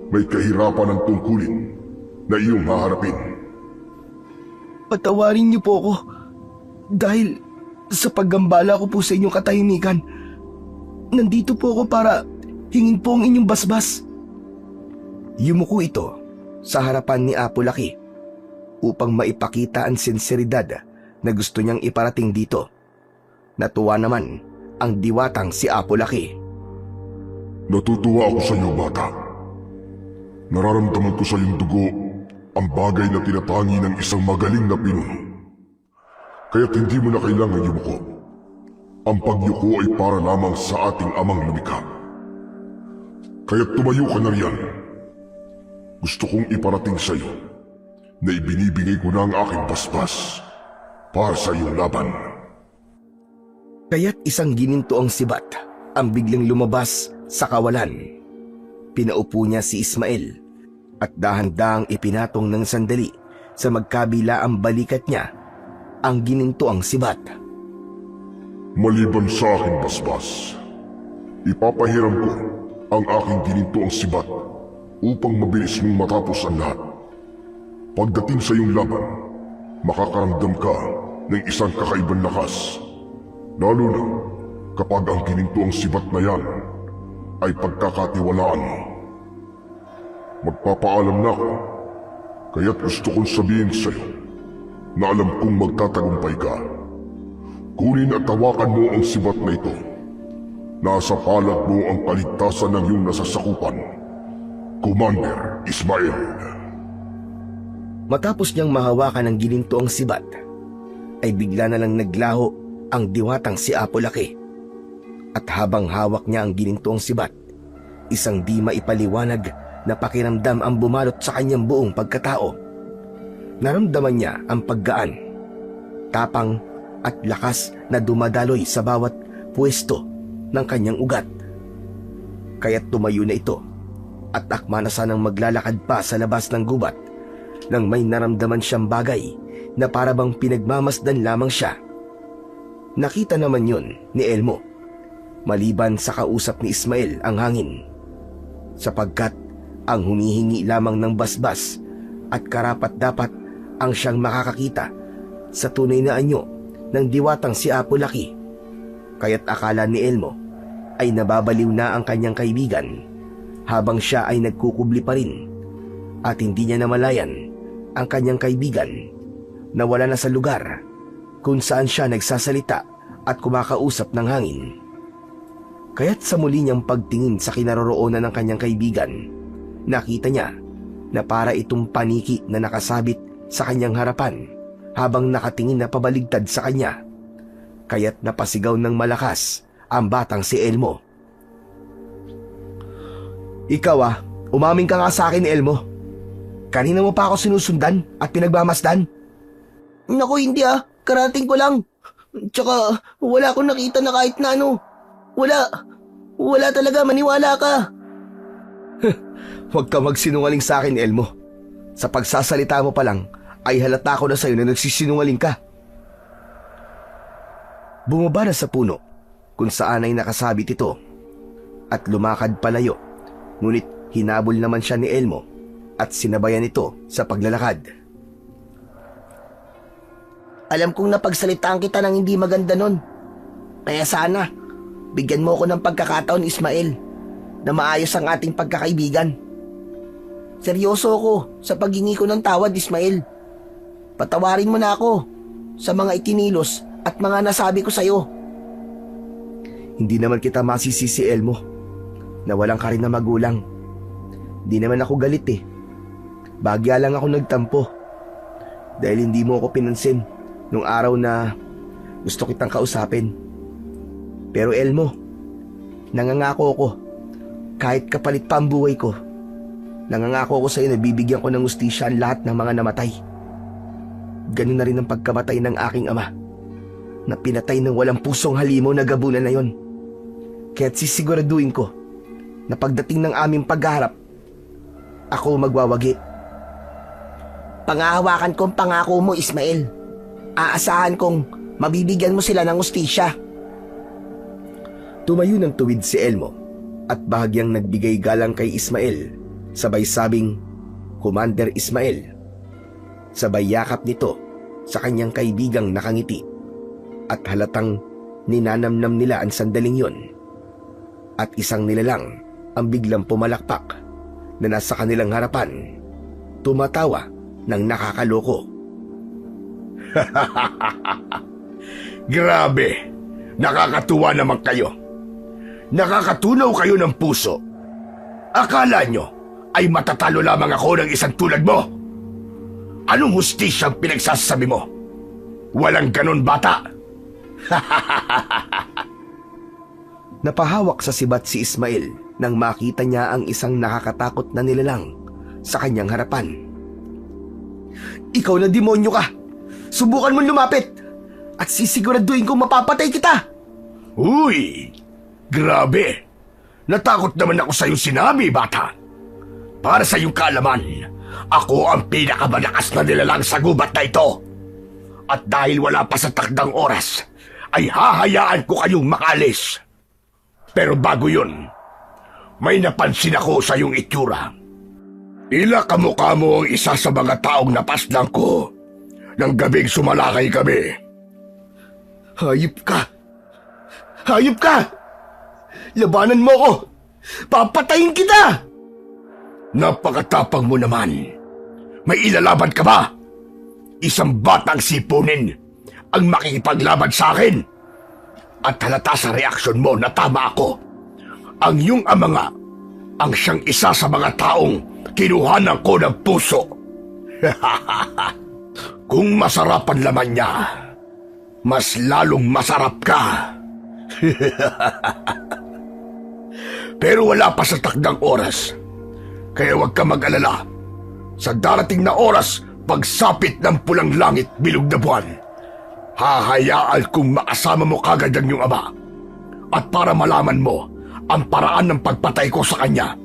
may kahirapan ang tungkulin na iyong haharapin. Patawarin niyo po ako dahil sa paggambala ko po sa inyong katahimikan. Nandito po ako para hingin po ang inyong basbas. Yumuko ito sa harapan ni Apo Laki upang maipakita ang sinseridad na gusto niyang iparating dito. Natuwa naman ang diwatang si Apo Laki. Natutuwa ako sa iyo, bata. Nararamdaman ko sa iyong dugo ang bagay na tinatangi ng isang magaling na pinuno. Kaya't hindi mo na kailangan yumuko. Ang pagyuko ay para lamang sa ating amang lumikha. Kaya't tumayo ka na riyan. Gusto kong iparating sa iyo na ibinibigay ko na ang aking basbas para sa iyong laban. Kaya't isang gininto ang sibat ang biglang lumabas sa kawalan. Pinaupo niya si Ismael at dahan-dahang ipinatong ng sandali sa magkabila ang balikat niya ang gininto ang sibat. Maliban sa aking basbas, ipapahiram ko ang aking gininto ang sibat upang mabilis mong matapos ang lahat. Pagdating sa iyong laban, makakaramdam ka ng isang kakaibang lakas, lalo na kapag ang gininto ang sibat na yan ay pagkakatiwalaan mo. Magpapaalam na ako, kaya't gusto kong sabihin sa iyo na alam kong magtatagumpay ka. Kunin at tawakan mo ang sibat na ito. Nasa palad mo ang kaligtasan ng iyong nasasakupan, Commander Ismael. Matapos niyang mahawakan ng gininto ang sibat, ay bigla na lang naglaho ang diwatang si Apo Laki. At habang hawak niya ang gininto ang sibat, isang di maipaliwanag na pakiramdam ang bumalot sa kanyang buong pagkatao. Naramdaman niya ang paggaan, tapang at lakas na dumadaloy sa bawat pwesto ng kanyang ugat. Kaya't tumayo na ito at akma na sanang maglalakad pa sa labas ng gubat nang may naramdaman siyang bagay na para bang pinagmamasdan lamang siya. Nakita naman yun ni Elmo, maliban sa kausap ni Ismael ang hangin, sapagkat ang humihingi lamang ng basbas at karapat-dapat ang siyang makakakita sa tunay na anyo ng diwatang si Apo Laki. Kaya't akala ni Elmo ay nababaliw na ang kanyang kaibigan habang siya ay nagkukubli pa rin, at hindi niya namalayan ang kanyang kaibigan na wala na sa lugar kung saan siya nagsasalita at kumakausap ng hangin. Kaya't sa muli niyang pagtingin sa kinaroroonan ng kanyang kaibigan, nakita niya na para itong paniki na nakasabit sa kanyang harapan habang nakatingin na pabaligtad sa kanya. Kaya't napasigaw ng malakas ang batang si Elmo. Ikaw umamin ka nga sa akin, Elmo. Kanina mo pa ako sinusundan at pinagmamasdan. Naku, hindi karating ko lang. Tsaka wala akong nakita na kahit na ano. Wala talaga, maniwala ka. Huwag ka magsinungaling sa akin, Elmo. Sa pagsasalita mo pa lang, ay halata ko na sa'yo na nagsisinungaling ka. Bumaba na sa puno kung saan ay nakasabit ito at lumakad palayo, ngunit hinabol naman siya ni Elmo at sinabayan ito sa paglalakad. Alam kong napagsalitaan kita ng hindi maganda nun. Kaya sana, bigyan mo ako ng pagkakataon, Ismael, na maayos ang ating pagkakaibigan. Seryoso ako sa paghingi ko ng tawad, Ismael. Patawarin mo na ako sa mga ikinilos at mga nasabi ko sa'yo. Hindi naman kita masisisi, Elmo. Nawalan ka rin na magulang. Di naman ako galit eh. Bagya lang ako nagtampo. Dahil hindi mo ako pinansin nung araw na gusto kitang kausapin. Pero Elmo, nangangako ako, kahit kapalit pa ang buhay ko, nangangako ako sa iyo na bibigyan ko ng hustisya ang lahat ng mga namatay. Ganun na rin ang pagkamatay ng aking ama, na pinatay ng walang pusong halimaw na gabunan na yon. Kaya't sisiguraduhin ko na pagdating ng aming pagharap, ako magwawagi. Pangahawakan kong pangako mo, Ismael. Aasahan kong mabibigyan mo sila ng hustisya. Tumayo ng tuwid si Elmo at bahagyang nagbigay galang kay Ismael, sabay sabing, "Commander Ismael." Sabay yakap nito sa kanyang kaibigang nakangiti at halatang ninanamnam nila ang sandaling yon. At isang nilalang ang biglang pumalakpak na nasa kanilang harapan, tumatawa ng nakakaloko. Grabe! Nakakatuwa naman kayo. Nakakatunaw kayo ng puso. Akala nyo ay matatalo lamang ako ng isang tulad mo? Anong hustisya ang pinagsasabi mo? Walang ganon, bata. Napahawak sa sibat si Ismael nang makita niya ang isang nakakatakot na nilalang sa kanyang harapan. Ikaw na demonyo ka! Subukan mong lumapit at sisiguraduhin kong mapapatay kita! Uy! Grabe! Natakot naman ako sa iyong sinabi, bata. Para sa iyong kaalaman, ako ang pinakamalakas na nilalang sa gubat na ito. At dahil wala pa sa takdang oras, ay hahayaan ko kayong makalis. Pero bago yun, may napansin ako sa iyong itsura. Tila kamukha mo ang isa sa mga taong napaslang ko nang gabing sumalakay kami. Hayop ka! Hayop ka! Labanan mo ko! Papatayin kita! Napakatapang mo naman. May ilalaban ka ba? Isang batang sipunin ang makikipaglaban sa akin. At halata sa reaksyon mo na tama ako. Ang iyong ama nga ang siyang isa sa mga taong kinuhanan ko ng puso. Kung masarap ang laman niya, mas lalong masarap ka. Pero wala pa sa takdang oras. Kaya huwag ka mag-alala. Sa darating na oras, pagsapit ng pulang langit bilog na buwan, hahayaan kong makasama mo kagad ang iyong ama. At para malaman mo ang paraan ng pagpatay ko sa kanya,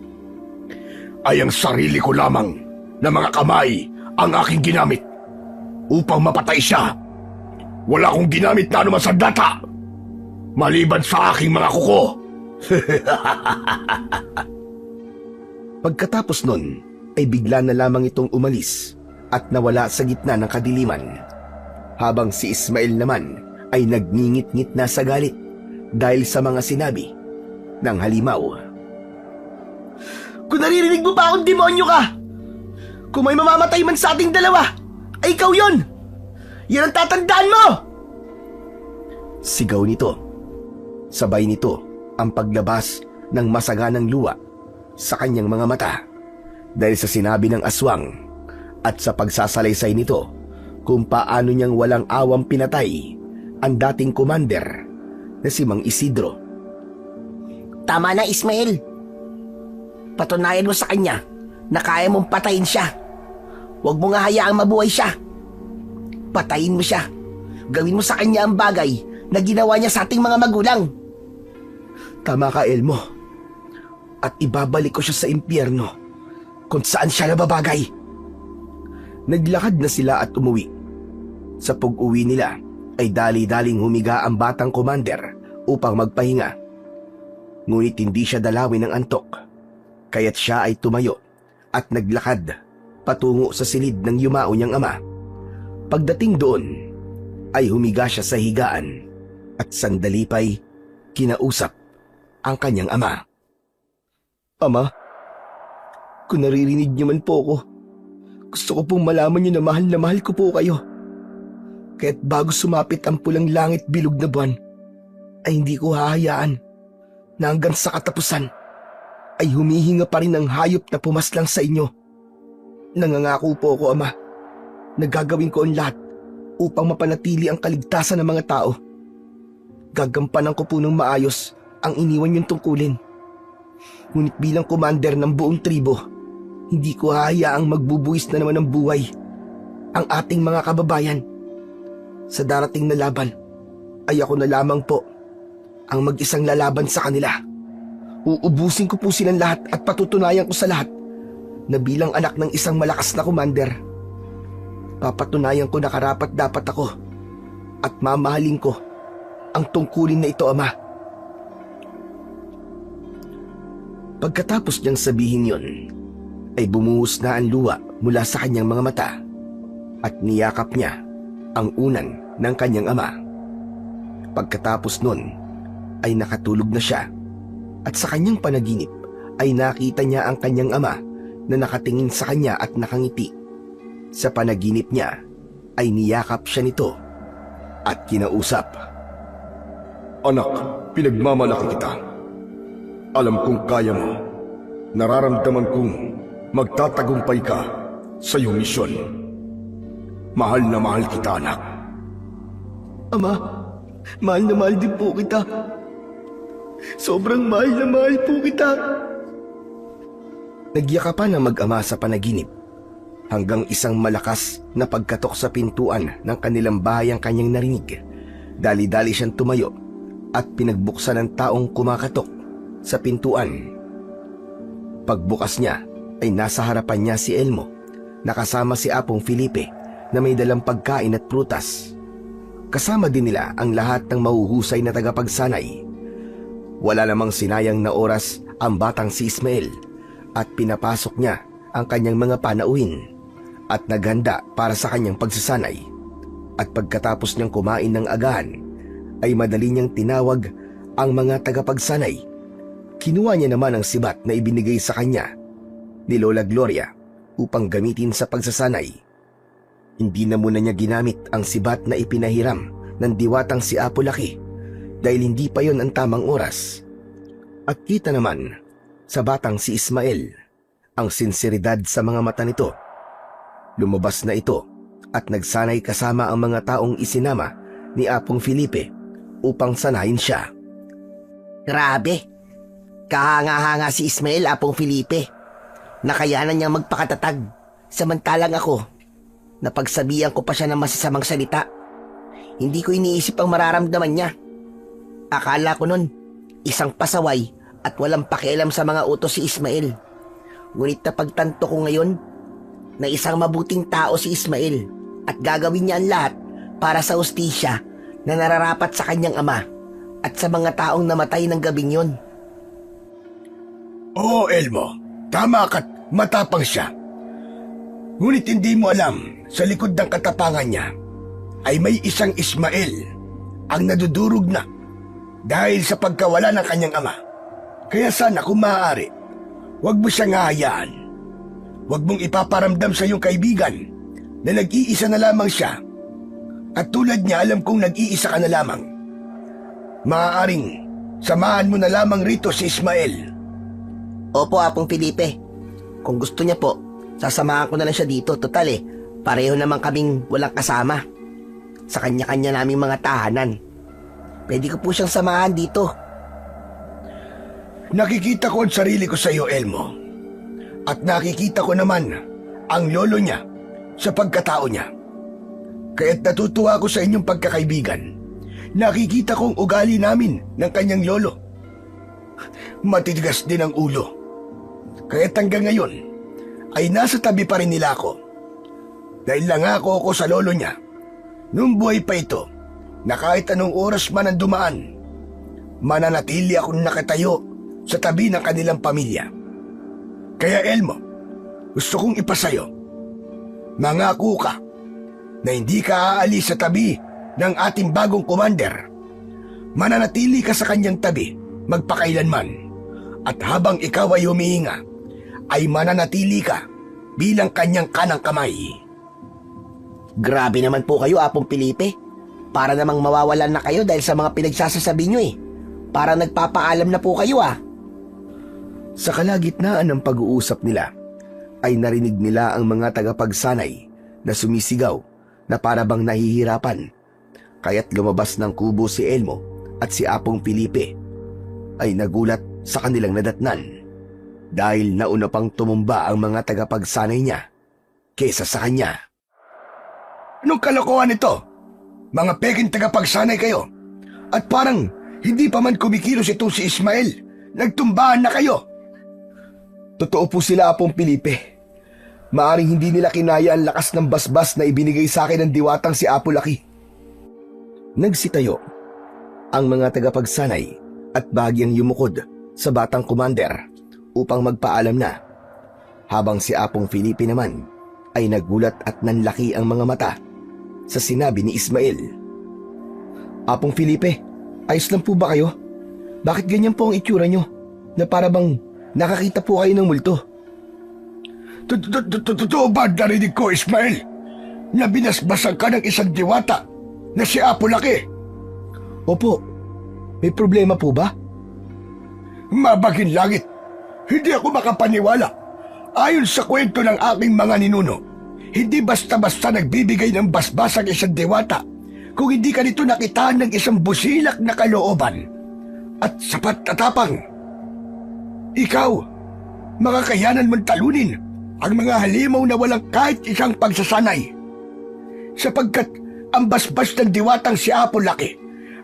ay ang sarili ko lamang na mga kamay ang aking ginamit upang mapatay siya. Wala akong ginamit na anuman sandata, maliban sa aking mga kuko. Pagkatapos nun, ay bigla na lamang itong umalis at nawala sa gitna ng kadiliman. Habang si Ismael naman ay nagngingit-ngit na sa galit dahil sa mga sinabi ng halimaw. Kung naririnig mo pa akong demonyo ka, kung may mamamatay man sa ating dalawa, ay ikaw yon! Yan ang tatandaan mo! Sigaw nito. Sabay nito ang paglabas ng masaganang luha sa kanyang mga mata dahil sa sinabi ng aswang at sa pagsasalaysay nito kung paano niyang walang awang pinatay ang dating commander na si Mang Isidro. Tama na, Ismael. Patunayan mo sa kanya na kaya mong patayin siya. Huwag mo nga hayaang mabuhay siya. Patayin mo siya. Gawin mo sa kanya ang bagay na ginawa niya sa ating mga magulang. Tama ka, Elmo. At ibabalik ko siya sa impyerno kung saan siya nababagay. Naglakad na sila at umuwi. Sa pag-uwi nila ay dali-daling humiga ang batang commander upang magpahinga. Ngunit hindi siya dalawin ng antok, kaya't siya ay tumayo at naglakad patungo sa silid ng yumao niyang ama. Pagdating doon ay humiga siya sa higaan at sandali pa'y kinausap ang kanyang ama. Ama, kung naririnig niyo man po ako, gusto ko pong malaman niyo na mahal ko po kayo. Kaya't bago sumapit ang pulang langit bilog na buwan, ay hindi ko hahayaan na hanggang sa katapusan ay humihinga pa rin ng hayop na pumaslang sa inyo. Nangangako po ako, Ama, na gagawin ko ang lahat upang mapanatili ang kaligtasan ng mga tao. Gagampanan ko po ng maayos ang iniwan niyong tungkulin. Ngunit bilang commander ng buong tribo, hindi ko hahayaang magbubuwis na naman ng buhay ang ating mga kababayan. Sa darating na laban, ay ako na lamang po ang mag-isang lalaban sa kanila. Uubusin ko po silang lahat at patutunayan ko sa lahat na bilang anak ng isang malakas na commander, papatunayan ko na karapat-dapat ako at mamahalin ko ang tungkulin na ito, Ama. Pagkatapos niyang sabihin yon, ay bumuhos na ang luha mula sa kanyang mga mata at niyakap niya ang unan ng kanyang ama. Pagkatapos nun ay nakatulog na siya at sa kanyang panaginip ay nakita niya ang kanyang ama na nakatingin sa kanya at nakangiti. Sa panaginip niya ay niyakap siya nito at kinausap. Anak, pinagmamalaki kita. Alam kong kaya mo. Nararamdaman kong magtatagumpay ka sa iyong misyon. Mahal na mahal kita, anak. Ama, mahal na mahal din po kita. Sobrang mahal na mahal po kita. Nagyakapan ang mag-ama sa panaginip hanggang isang malakas na pagkatok sa pintuan ng kanilang bahay ang kanyang narinig. Dali-dali siyang tumayo at pinagbuksan ng taong kumakatok sa pintuan. Pagbukas niya ay nasa harapan niya si Elmo, nakasama si Apong Felipe na may dalang pagkain at prutas. Kasama din nila ang lahat ng mahuhusay na tagapagsanay. Wala namang sinayang na oras ang batang si Ismael at pinapasok niya ang kanyang mga panauhin at naghanda para sa kanyang pagsasanay. At pagkatapos niyang kumain ng agahan, ay madali niyang tinawag ang mga tagapagsanay. Kinuha niya naman ang sibat na ibinigay sa kanya ni Lola Gloria upang gamitin sa pagsasanay. Hindi na muna niya ginamit ang sibat na ipinahiram ng diwatang si Apo Laki dahil hindi pa yon ang tamang oras. At kita naman sa batang si Ismael ang sinseridad sa mga mata nito. Lumabas na ito at nagsanay kasama ang mga taong isinama ni Apong Felipe upang sanayin siya. Grabe! Kahanga-hanga si Ismael, Apong Felipe. Nakayanan niyang magpakatatag. Samantalang ako, napagsabihan ko pa siya ng masasamang salita. Hindi ko iniisip ang mararamdaman niya. Akala ko nun, isang pasaway at walang pakialam sa mga utos si Ismael. Ngunit napagtanto ko ngayon na isang mabuting tao si Ismael at gagawin niya ang lahat para sa hustisya na nararapat sa kanyang ama at sa mga taong namatay ng gabing yon. Oo, Elmo. Tama ka't matapang siya. Ngunit hindi mo alam, sa likod ng katapangan niya ay may isang Ismael ang nadudurog na dahil sa pagkawala ng kanyang ama. Kaya sana kung maaari, huwag mo siyang hahayaan. Huwag mong ipaparamdam sa iyong kaibigan na nag-iisa na lamang siya. At tulad niya, alam kong nag-iisa ka na lamang. Maaaring samahan mo na lamang rito si Ismael. Opo, Apong Felipe. Kung gusto niya po, sasamahan ko na lang siya dito. Total pareho naman kaming walang kasama sa kanya-kanya naming mga tahanan. Pwede ko po siyang samahan dito. Nakikita ko ang sarili ko sa iyo, Elmo. At nakikita ko naman ang lolo niya sa pagkatao niya. Kaya't natutuwa ako sa inyong pagkakaibigan. Nakikita kong ugali namin ng kanyang lolo. Matitigas din ang ulo. Kaya't hanggang ngayon ay nasa tabi pa rin nila ako. Dahil nangako ako sa lolo niya noong buhay pa ito na kahit anong oras man ang dumaan, mananatili akong nakatayo sa tabi ng kanilang pamilya. Kaya Elmo, gusto kong ipasayo, mangako ka na hindi ka aalis sa tabi ng ating bagong commander. Mananatili ka sa kanyang tabi magpakailanman. At habang ikaw ay humihinga, ay mananatili ka bilang kanyang kanang kamay. Grabe naman po kayo, Apong Felipe. Para namang mawawalan na kayo dahil sa mga pinagsasasabi nyo. Para nagpapaalam na po kayo. Sa kalagitnaan ng pag-uusap nila, ay narinig nila ang mga tagapagsanay na sumisigaw na para bang nahihirapan. Kaya't lumabas ng kubo si Elmo at si Apong Felipe ay nagulat sa kanilang nadatnan dahil nauna pang tumumba ang mga tagapagsanay niya kesa sa kanya. Anong kalokohan ito? Mga peking tagapagsanay kayo. At parang hindi pa man kumikilos itong si Ismael. Nagtumbahan na kayo. Totoo po sila, Apong Felipe. Maaring hindi nila kinaya ang lakas ng basbas na ibinigay sa akin ng diwatang si Apo Laki. Nagsitayo ang mga tagapagsanay at bahagyang yumukod sa batang commander upang magpaalam na, habang si Apong Felipe naman ay nagulat at nanlaki ang mga mata sa sinabi ni Ismael. Apong Felipe, ayos lang po ba kayo? Bakit ganyan po ang itsura nyo na para bang nakakita po kayo ng multo? Totoo ba narinig ko, Ismael, na binasbasan ka ng isang diwata na si Apo Laki? Opo, may problema po ba? Mabagin langit, hindi ako makapaniwala. Ayon sa kwento ng aking mga ninuno, hindi basta-basta nagbibigay ng basbas ang isang diwata kung hindi ka nito nakitaan ng isang busilak na kalooban at sapat na tapang. Ikaw, makakayanan mong talunin ang mga halimaw na walang kahit isang pagsasanay, sapagkat ang basbas ng diwatang si Apo Laki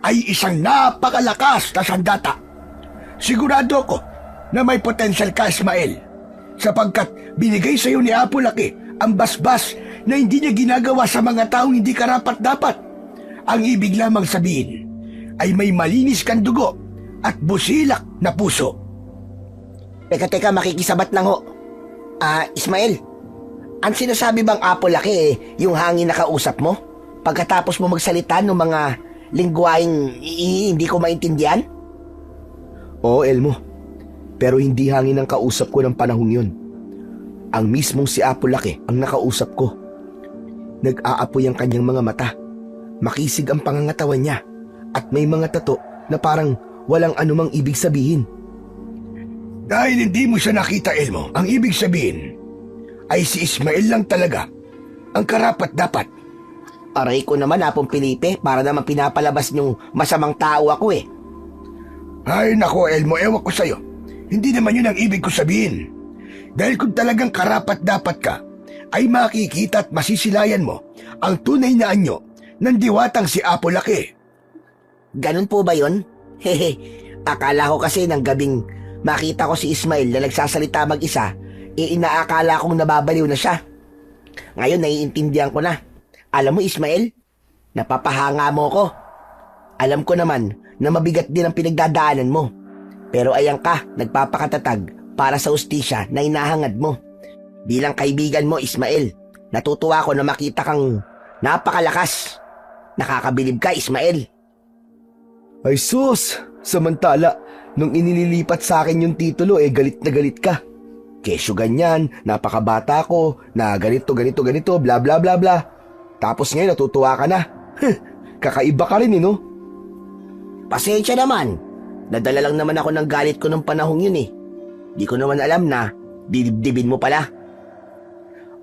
ay isang napakalakas na sandata. Sigurado ako na may potensyal ka, Ismael, sapagkat binigay sa iyo ni Apo Laki ang basbas na hindi niya ginagawa sa mga taong hindi karapat-dapat. Ang ibig lamang sabihin ay may malinis kang dugo at busilak na puso. Teka, makikisabat lang ho. Ismael, ang sinasabi bang Apo Laki yung hangin na kausap mo? Pagkatapos mo magsalita ng mga lingwaheng hindi ko maintindihan? Oo, Elmo. Pero hindi hangin ang kausap ko ng panahong yun. Ang mismong si Apo Laki ang nakausap ko. Nag-aapoy ang kanyang mga mata. Makisig ang pangangatawan niya. At may mga tato na parang walang anumang ibig sabihin. Dahil hindi mo siya nakita, Elmo, ang ibig sabihin ay si Ismael lang talaga ang karapat-dapat. Aray ko naman, Apong Felipe, para naman pinapalabas niyong masamang tao ako eh. Ay nako, Elmo, ewan ko sa'yo. Hindi naman yun ang ibig ko sabihin. Dahil kung talagang karapat-dapat ka, ay makikita at masisilayan mo ang tunay na anyo ng diwatang si Apo Laki. Ganun po ba yun? Hehe, akala ko kasi ng gabing makita ko si Ismael na nagsasalita mag-isa, inaakala kong nababaliw na siya. Ngayon naiintindihan ko na. Alam mo, Ismael, napapahanga mo ko. Alam ko naman na mabigat din ang pinagdadaanan mo. Pero ayan ka, nagpapakatatag para sa ustisya na inahangad mo. Bilang kaibigan mo, Ismael, natutuwa ko na makita kang napakalakas. Nakakabilib ka, Ismael. Ay sus! Samantala, nung inililipat sa akin yung titulo, galit na galit ka. Kesyo ganyan, napakabata ko, na ganito, bla bla bla bla. Tapos ngayon natutuwa ka na. Kakaiba ka rin no? Pasensya naman. Nadala lang naman ako ng galit ko nung panahong yun eh. Di ko naman alam na didibdibin mo pala.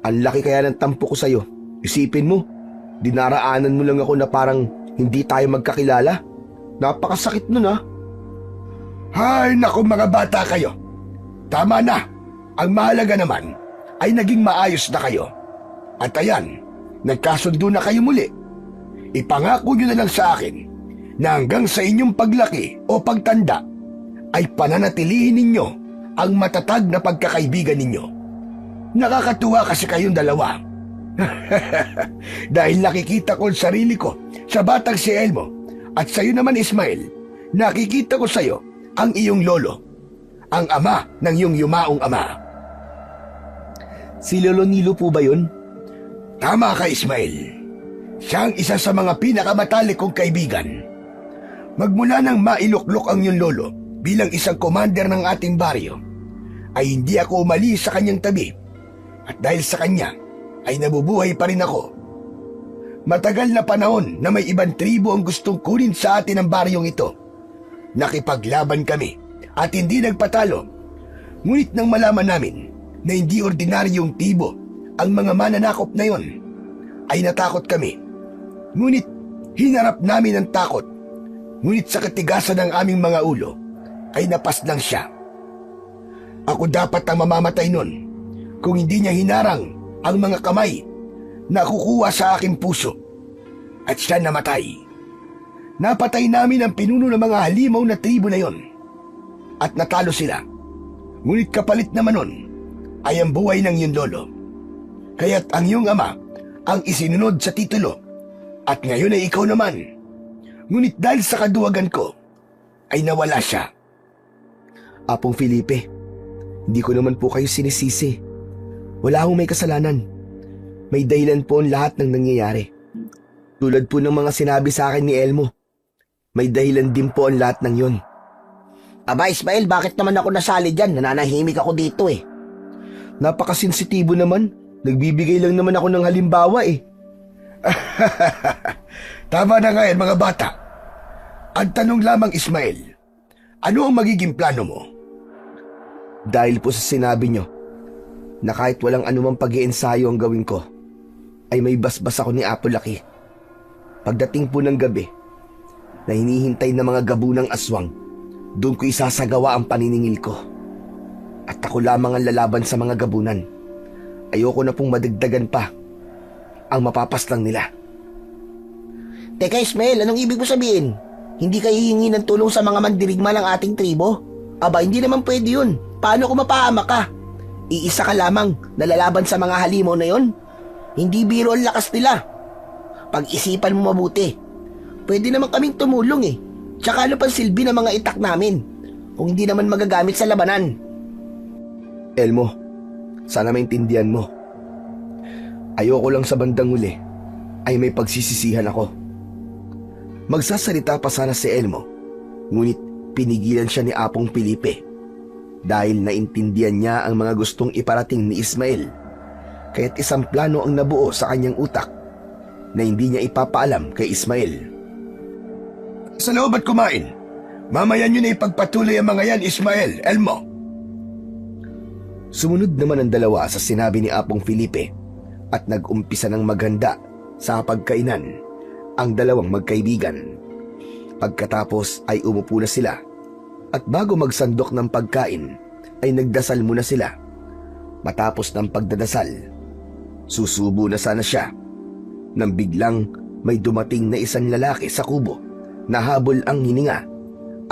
Ang laki kaya ng tampo ko sa'yo. Isipin mo, dinaraanan mo lang ako na parang hindi tayo magkakilala. Napakasakit nun Hay naku mga bata kayo. Tama na. Ang mahalaga naman ay naging maayos na kayo. At ayan, nagkasundo na kayo muli. Ipangako nyo na lang sa akin na hanggang sa inyong paglaki o pagtanda ay pananatilihin ninyo ang matatag na pagkakaibigan ninyo. Nakakatuwa kasi kayong dalawa. Dahil nakikita ko ang sarili ko sa batang si Elmo at sa'yo naman, Ismael, nakikita ko sa'yo ang iyong lolo, ang ama ng iyong yumaong ama. Si Lolo Nilo po ba yun? Tama ka, Ismael. Siya ang isa sa mga pinakamatalik kong kaibigan. Magmula nang mailuklok ang iyong lolo bilang isang commander ng ating baryo, ay hindi ako umalis sa kanyang tabi. At dahil sa kanya, ay nabubuhay pa rin ako. Matagal na panahon na may ibang tribo ang gustong kunin sa atin ang baryong ito. Nakipaglaban kami at hindi nagpatalo. Ngunit nang malaman namin na hindi ordinaryong tibo ang mga mananakop na yon, ay natakot kami. Ngunit hinarap namin ang takot. Ngunit sa katigasan ng aming mga ulo, ay napaslang siya. Ako dapat ang mamamatay nun kung hindi niya hinarang ang mga kamay na kukuha sa aking puso. At siya namatay. Napatay namin ang pinuno ng mga halimaw na tribo na yon. At natalo sila. Ngunit kapalit naman nun ay ang buhay ng iyong lolo. Kaya't ang iyong ama ang isinunod sa titulo. At ngayon ay ikaw naman. Ngunit dahil sa kaduwagan ko, ay nawala siya. Apong Felipe, hindi ko naman po kayo sinisisi. Wala akong may kasalanan. May dahilan po ang lahat ng nangyayari. Tulad po ng mga sinabi sa akin ni Elmo, may dahilan din po ang lahat ng yon. Aba Ismael, bakit naman ako nasali dyan? Nananahimik ako dito eh. Napakasensitibo naman. Nagbibigay lang naman ako ng halimbawa eh. Tama na nga yan mga bata. Ang tanong lamang Ismael, ano ang magiging plano mo? Dahil po sa sinabi nyo na kahit walang anumang pag-iensayo ang gawin ko, ay may basbas ako ni Apo Laki. Pagdating po ng gabi, na hinihintay na mga gabunang aswang, doon ko isasagawa ang paniningil ko. At ako lamang ang lalaban sa mga gabunan. Ayoko na pong madagdagan pa ang mapapaslang nila. Teka Ismael, anong ibig mo sabihin? Hindi ka hihingi ng tulong sa mga mandirigma ng ating tribo? Aba, hindi naman pwede yun. Paano kung mapahama ka? Iisa ka lamang nalalaban sa mga halimaw na yon? Hindi biro ang lakas nila. Pag-isipan mo mabuti. Pwede naman kaming tumulong eh. Tsaka ano pang silbi ng mga itak namin kung hindi naman magagamit sa labanan? Elmo, sana maintindihan mo. Ayoko lang sa bandang huli ay may pagsisisihan ako. Magsasalita pa sana si Elmo, ngunit pinigilan siya ni Apong Felipe dahil naintindihan niya ang mga gustong iparating ni Ismael. Kaya't isang plano ang nabuo sa kanyang utak na hindi niya ipapaalam kay Ismael. Sa loob at kumain. Mamaya niyo na ipagpatuloy ang mga yan, Ismael, Elmo. Sumunod naman ang dalawa sa sinabi ni Apong Felipe at nag-umpisa ng maghanda sa pagkainan ang dalawang magkaibigan. Pagkatapos ay umupo na sila at bago magsandok ng pagkain ay nagdasal muna sila. Matapos ng pagdadasal, susubo na sana siya nang biglang may dumating na isang lalaki sa kubo. Nahabol ang hininga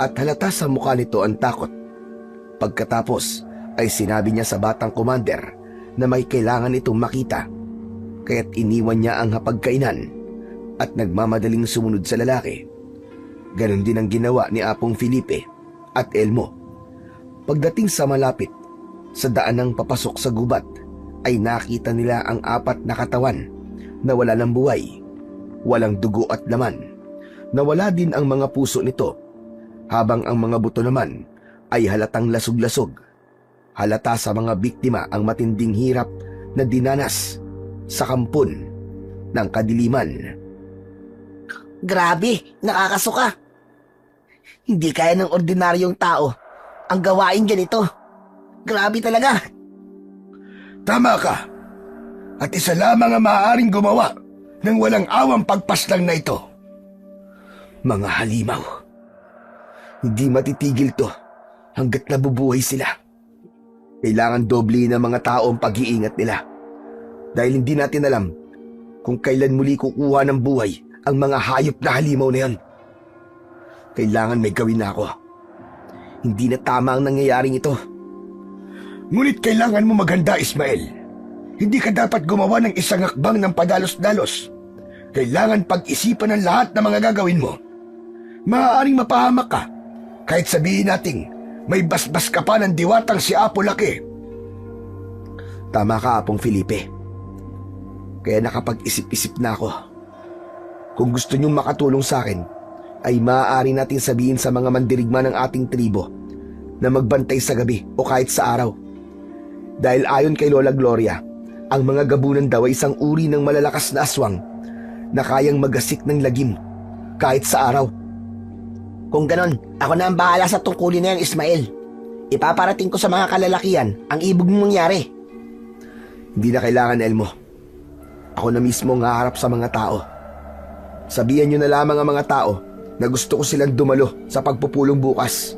at halata sa mukha nito ang takot. Pagkatapos ay sinabi niya sa batang commander na may kailangan itong makita, kaya't iniwan niya ang hapagkainan at nagmamadaling sumunod sa lalaki. Ganon din ang ginawa ni Apong Felipe at Elmo. Pagdating sa malapit sa daan ng papasok sa gubat ay nakita nila ang apat na katawan na wala ng buhay, walang dugo at laman. Nawala din ang mga puso nito, habang ang mga buto naman ay halatang lasog-lasog. Halata sa mga biktima ang matinding hirap na dinanas sa kampon ng kadiliman. Grabe, nakakasuka. Hindi kaya ng ordinaryong tao ang gawain ganito. Grabe talaga. Tama ka. At isa lamang ang maaaring gumawa ng walang awang pagpaslang na ito. Mga halimaw. Hindi matitigil to hanggat nabubuhay sila. Kailangan doble ng mga tao ang pag-iingat nila. Dahil hindi natin alam kung kailan muli kukuha ng buhay ang mga hayop na halimaw na yan. Kailangan may gawin na ako. Hindi na tama ang nangyayaring ito. Ngunit kailangan mo maghanda, Ismael. Hindi ka dapat gumawa ng isang hakbang ng padalos-dalos. Kailangan pag-isipan ang lahat ng mga gagawin mo. Maaaring mapahamak ka kahit sabihin nating may basbas ka pa ng diwatang si Apo Laki. Tama ka, Apong Felipe. Kaya nakapag-isip-isip na ako. Kung gusto niyong makatulong sa akin, ay maaari natin sabihin sa mga mandirigma ng ating tribo na magbantay sa gabi o kahit sa araw. Dahil ayon kay Lola Gloria, ang mga gabunan daw ay isang uri ng malalakas na aswang na kayang magasik ng lagim kahit sa araw. Kung ganon, ako na ang bahala sa tungkulin na yan, Ismael. Ipaparating ko sa mga kalalakihan ang ibig mong mangyari. Hindi na kailangan, Elmo. Ako na mismo ang haharap sa mga tao. Sabihan niyo na lamang ang mga tao na gusto ko silang dumalo sa pagpupulong bukas.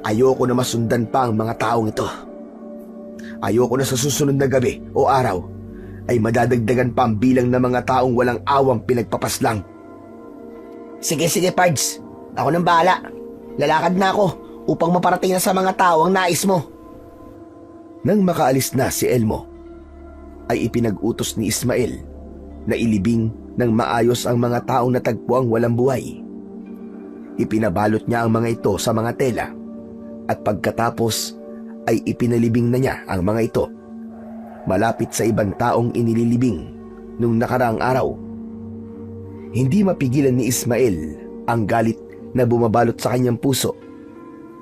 Ayoko na masundan pa ang mga taong ito. Ayoko na sa susunod na gabi o araw ay madadagdagan pa ang bilang ng mga taong walang awang pinagpapaslang. Sige, Pards. Ako nang bahala. Lalakad na ako upang maparating na sa mga tao ang nais mo. Nang makaalis na si Elmo, ay ipinag-utos ni Ismael na ilibing ng maayos ang mga taong natagpuang walang buhay. Ipinabalot niya ang mga ito sa mga tela at pagkatapos ay ipinalibing na niya ang mga ito malapit sa ibang taong inililibing nung nakaraang araw. Hindi mapigilan ni Ismael ang galit na bumabalot sa kanyang puso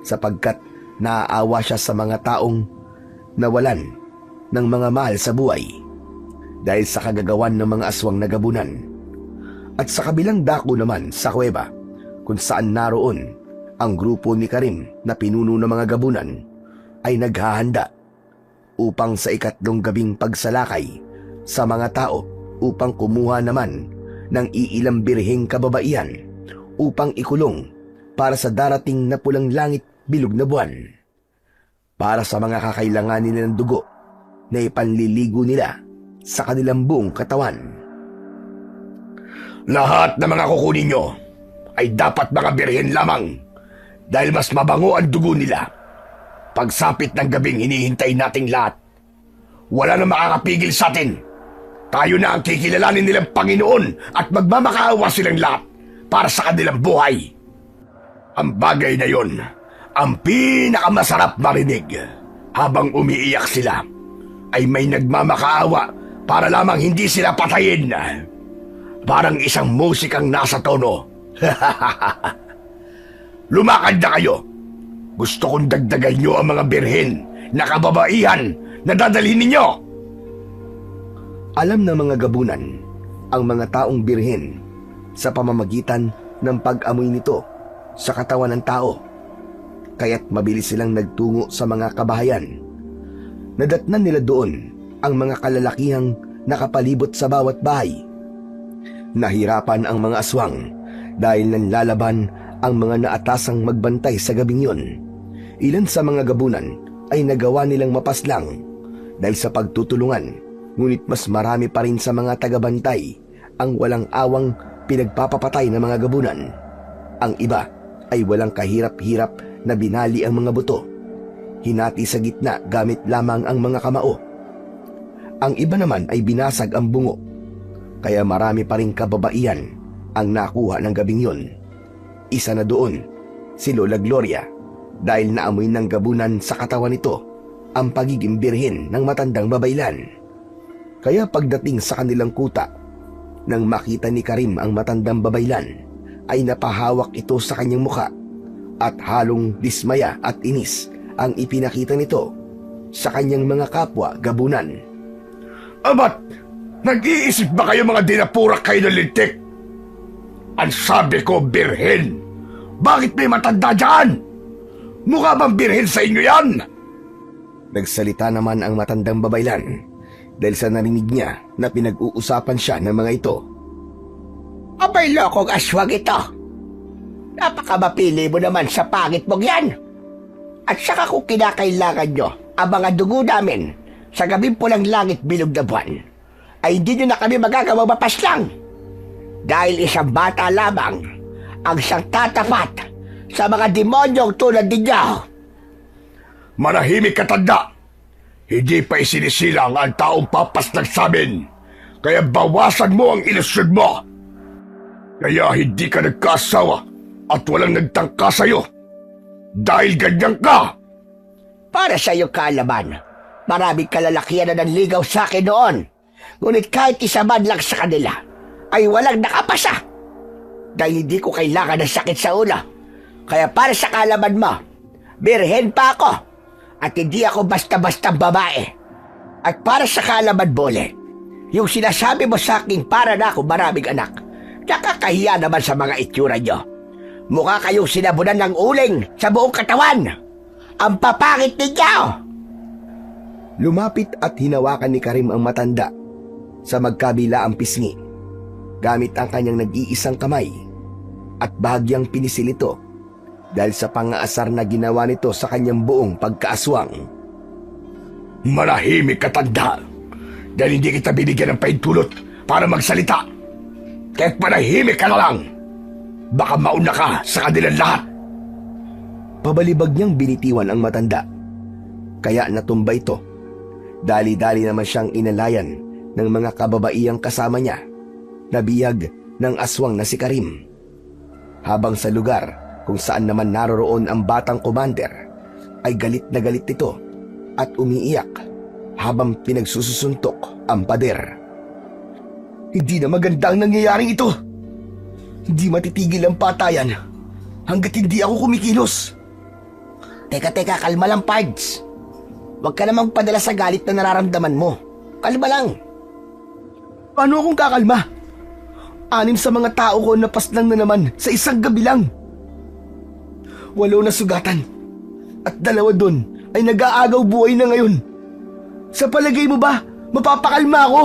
sapagkat naaawa siya sa mga taong nawalan ng mga mahal sa buhay dahil sa kagagawan ng mga aswang na gabunan. At sa kabilang dako naman sa kuweba kung saan naroon ang grupo ni Karim na pinuno ng mga gabunan ay naghahanda upang sa ikatlong gabing pagsalakay sa mga tao upang kumuha naman ng iilang birheng kababaihan upang ikulong para sa darating na pulang langit bilog na buwan, para sa mga kakailanganin ng dugo na ipanliligo nila sa kanilang buong katawan. Lahat ng mga kukunin nyo ay dapat mga birhen lamang dahil mas mabango ang dugo nila. Pagsapit ng gabing hinihintay nating lahat, wala na makakapigil sa atin. Tayo na ang kikilalanin nilang Panginoon at magmamakaawa silang lahat para sa kanilang buhay. Ang bagay na yon ang pinakamasarap marinig. Habang umiiyak sila, ay may nagmamakaawa para lamang hindi sila patayin. Parang isang musikang nasa tono. Lumakad na kayo. Gusto kong dagdagan nyo ang mga birhen na kababaihan na dadalhin ninyo. Alam ng mga gabunan ang mga taong birhen sa pamamagitan ng pag-amoy nito sa katawan ng tao, kaya't mabilis silang nagtungo sa mga kabahayan. Nadatnan nila doon ang mga kalalakihang nakapalibot sa bawat bahay. Nahirapan ang mga aswang dahil nanlalaban ang mga naatasang magbantay sa gabing yun. Ilan sa mga gabunan ay nagawa nilang mapaslang dahil sa pagtutulungan, ngunit mas marami pa rin sa mga tagabantay ang walang awang pinagpapapatay ng mga gabunan. Ang iba ay walang kahirap-hirap na binali ang mga buto. Hinati sa gitna gamit lamang ang mga kamao. Ang iba naman ay binasag ang bungo, kaya marami pa rin kababaihan ang nakuha ng gabing yun. Isa na doon si Lola Gloria dahil naamoy ng gabunan sa katawan nito ang pagiging birhen ng matandang babaylan. Kaya pagdating sa kanilang kuta, nang makita ni Karim ang matandang babaylan, ay napahawak ito sa kanyang muka at halong dismaya at inis ang ipinakita nito sa kanyang mga kapwa gabunan. Abat, nag-iisip ba kayo mga dinapurak kayo ng lintik? Ang sabi ko, birhen. Bakit may matanda dyan? Mukha bang birhen sa inyo yan? Nagsalita naman ang matandang babaylan dahil sa narinig niya na pinag-uusapan siya ng mga ito. Abay lokong aswang ito. Napakamapili mo naman sa pangit mong yan. At saka kung kinakailangan nyo ang mga dugo namin sa gabing pulang langit bilog na buwan, ay hindi nyo na kami magagawa mapaslang. Dahil isang bata lamang ang siyang tatapat sa mga demonyong tulad ninyo. Manahimik ka, tanda. Hindi pa isinisilang ang taong papaslang sa amin. Kaya bawasan mo ang ilusyon mo. Kaya hindi ka nagkasawa at walang nagtangka sa'yo. Dahil ganyan ka. Para sa iyong kaalaman, maraming kalalakihan na nanligaw sa akin noon. Ngunit kahit isa man lang sa kanila, ay walang nakapasa. Dahil hindi ko kailangan ng sakit sa ulo. Kaya para sa kaalaman mo, birhen pa ako. At hindi ako basta-basta babae. At para sa kaalaman bole, yung sinasabi mo sa akin para na ako maraming anak, nakakahiya naman sa mga itsura nyo. Mukha kayong sinabunan ng uling sa buong katawan. Ang papangit ninyo! Lumapit at hinawakan ni Karim ang matanda sa magkabila ang pisngi gamit ang kanyang nag-iisang kamay at bahagyang pinisil ito dahil sa pangaasar na ginawa nito sa kanyang buong pagkaaswang. Manahimik ka, tanda, dahil hindi kita binigyan ng pahintulot para magsalita. Kaya't manahimik ka na lang. Baka mauna ka sa kanilang lahat. Pabalibag niyang binitiwan ang matanda. Kaya natumba ito. Dali-dali naman siyang inalayan ng mga kababaiyang kasama niya na biyag ng aswang na si Karim. Habang sa lugar kung saan naman naroroon ang batang commander ay galit na galit ito at umiiyak habang pinagsususuntok ang pader. Hindi na maganda ang nangyayaring ito. Hindi matitigil ang patayan hanggat hindi ako kumikilos. Teka, kalma lang, Pards. Huwag ka namang padala sa galit na nararamdaman mo. Kalma lang. Paano akong kakalma? 6 sa mga tao ko napaslang na naman sa isang gabi lang. 8 na sugatan at 2 doon ay nag-aagaw buhay na ngayon. Sa palagay mo ba, mapapakalma ako?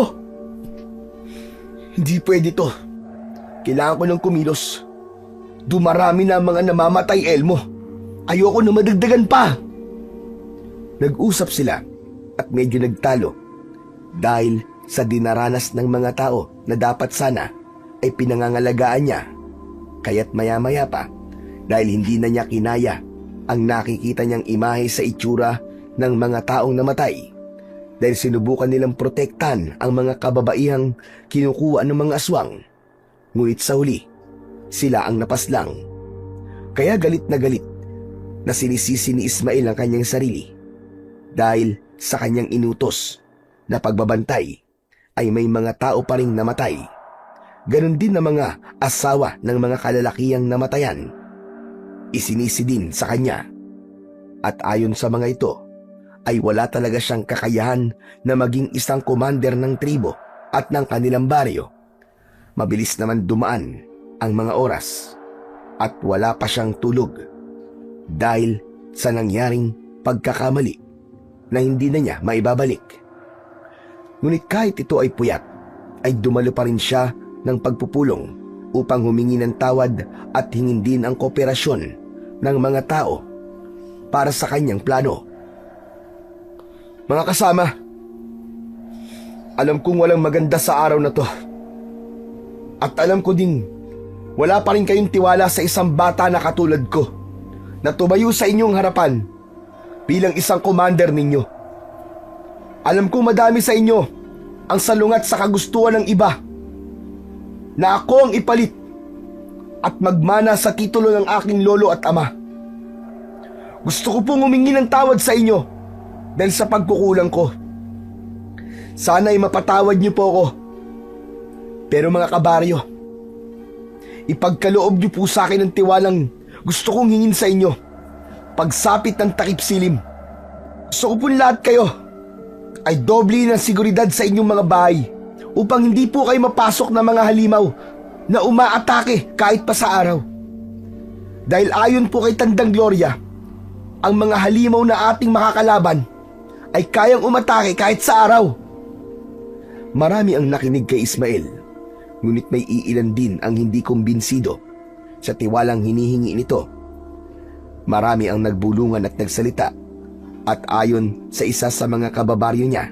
Hindi pwede to. Kailangan ko ng kumilos. Dumarami na ang mga namamatay, Elmo. Ayoko na madagdagan pa. Nag-usap sila at medyo nagtalo dahil sa dinaranas ng mga tao na dapat sana ay pinangangalagaan niya. Kaya't maya-maya pa dahil hindi na niya kinaya ang nakikita niyang imahe sa itsura ng mga taong namatay dahil sinubukan nilang protektan ang mga kababaihang kinukuha ng mga aswang. Ngunit sa huli, sila ang napaslang. Kaya galit na sinisisi ni Ismael ang kanyang sarili dahil sa kanyang inutos na pagbabantay ay may mga tao pa ring namatay. Ganon din na mga asawa ng mga kalalakihang namatayan. Isinisi din sa kanya. At ayon sa mga ito, ay wala talaga siyang kakayahan na maging isang commander ng tribo at ng kanilang baryo. Mabilis naman dumaan ang mga oras at wala pa siyang tulog dahil sa nangyaring pagkakamali na hindi na niya maibabalik. Ngunit kahit ito ay puyat, ay dumalo pa rin siya ng pagpupulong upang humingi ng tawad at hingin din ang kooperasyon ng mga tao para sa kanyang plano. Mga kasama, alam kong walang maganda sa araw na to. At alam ko ding wala pa rin kayong tiwala sa isang bata na katulad ko na tumayo sa inyong harapan bilang isang commander ninyo. Alam kong madami sa inyo ang salungat sa kagustuhan ng iba na ako ang ipalit at magmana sa titulo ng aking lolo at ama. Gusto ko pong humingi ng tawad sa inyo dahil sa pagkukulang ko. Sana ay mapatawad niyo po ako. Pero mga kabaryo, ipagkaloob niyo po sa akin ang tiwalang gusto kong hingin sa inyo. Pagsapit ng takip silim, gusto ko po lahat kayo ay doble ng seguridad sa inyong mga bahay upang hindi po kayo mapasok ng mga halimaw na umaatake kahit pa sa araw. Dahil ayon po kay Tandang Gloria, ang mga halimaw na ating makakalaban ay kayang umatake kahit sa araw. Marami ang nakinig kay Ismael, ngunit may iilan din ang hindi kumbinsido sa tiwalang hinihingi nito. Marami ang nagbulungan at nagsalita at ayon sa isa sa mga kababaryo niya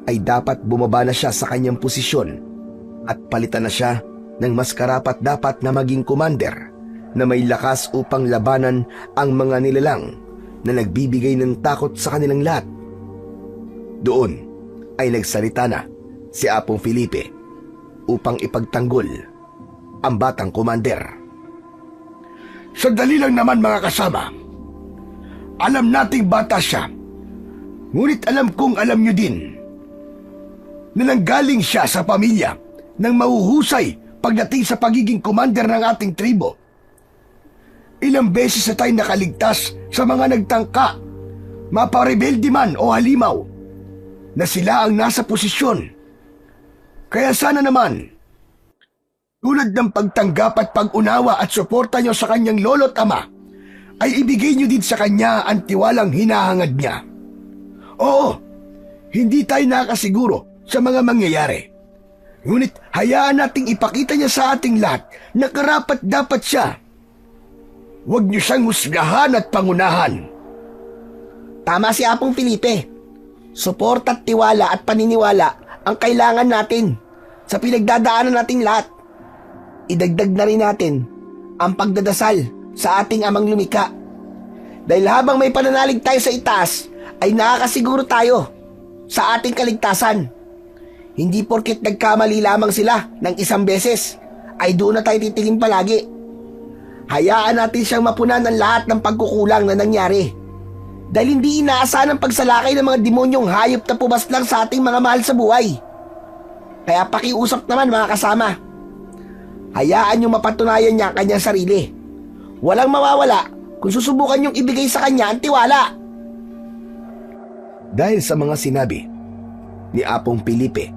ay dapat bumaba na siya sa kanyang posisyon at palitan na siya ng mas karapat-dapat na maging commander na may lakas upang labanan ang mga nilalang na nagbibigay ng takot sa kanilang lahat. Doon ay nagsalita na si Apong Felipe upang ipagtanggol ang batang commander. Sandali lang naman mga kasama. Alam nating bata siya. Ngunit alam kong alam niyo din na nanggaling siya sa pamilya ng mahuhusay pagdating sa pagiging commander ng ating tribo. Ilang beses na tayo nakaligtas sa mga nagtangka, maparebelde man o halimaw, na sila ang nasa posisyon. Kaya sana naman, tulad ng pagtanggap at pag-unawa at suporta niyo sa kanyang lolo't ama, ay ibigay niyo din sa kanya ang tiwalang hinahangad niya. Oo, hindi tayo nakakasiguro sa mga mangyayari. Ngunit hayaan nating ipakita niya sa ating lahat na karapat-dapat siya. Huwag niyo siyang husgahan at pangunahan. Tama si Apong Felipe. Suporta at tiwala at paniniwala ang kailangan natin sa pinagdadaanan nating lahat. Idagdag na rin natin ang pagdadasal sa ating amang lumikha. Dahil habang may pananalig tayo sa itaas, ay nakakasiguro tayo sa ating kaligtasan. Hindi porket nagkamali lamang sila ng isang beses, ay doon na tayo titingin palagi. Hayaan natin siyang mapunan ng lahat ng pagkukulang na nangyari. Dahil hindi inaasahan ang pagsalakay ng mga demonyong hayop na pumaslang sa ating mga mahal sa buhay. Kaya pakiusap naman mga kasama. Hayaan niyong mapatunayan niya ang kanyang sarili. Walang mawawala kung susubukan niyong ibigay sa kanya ang tiwala. Dahil sa mga sinabi ni Apong Felipe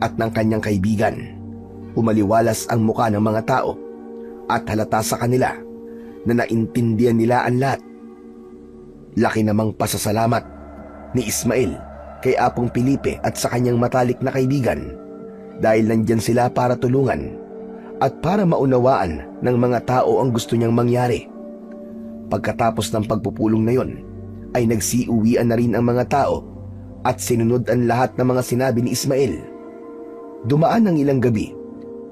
at ng kanyang kaibigan, umaliwalas ang muka ng mga tao at halata sa kanila na naintindihan nila ang lahat. Laki namang pasasalamat ni Ismael kay Apong Felipe at sa kanyang matalik na kaibigan dahil nandyan sila para tulungan at para maunawaan ng mga tao ang gusto niyang mangyari. Pagkatapos ng pagpupulong na yon, ay nagsiuwian na rin ang mga tao at sinunod ang lahat ng mga sinabi ni Ismael. Dumaan ang ilang gabi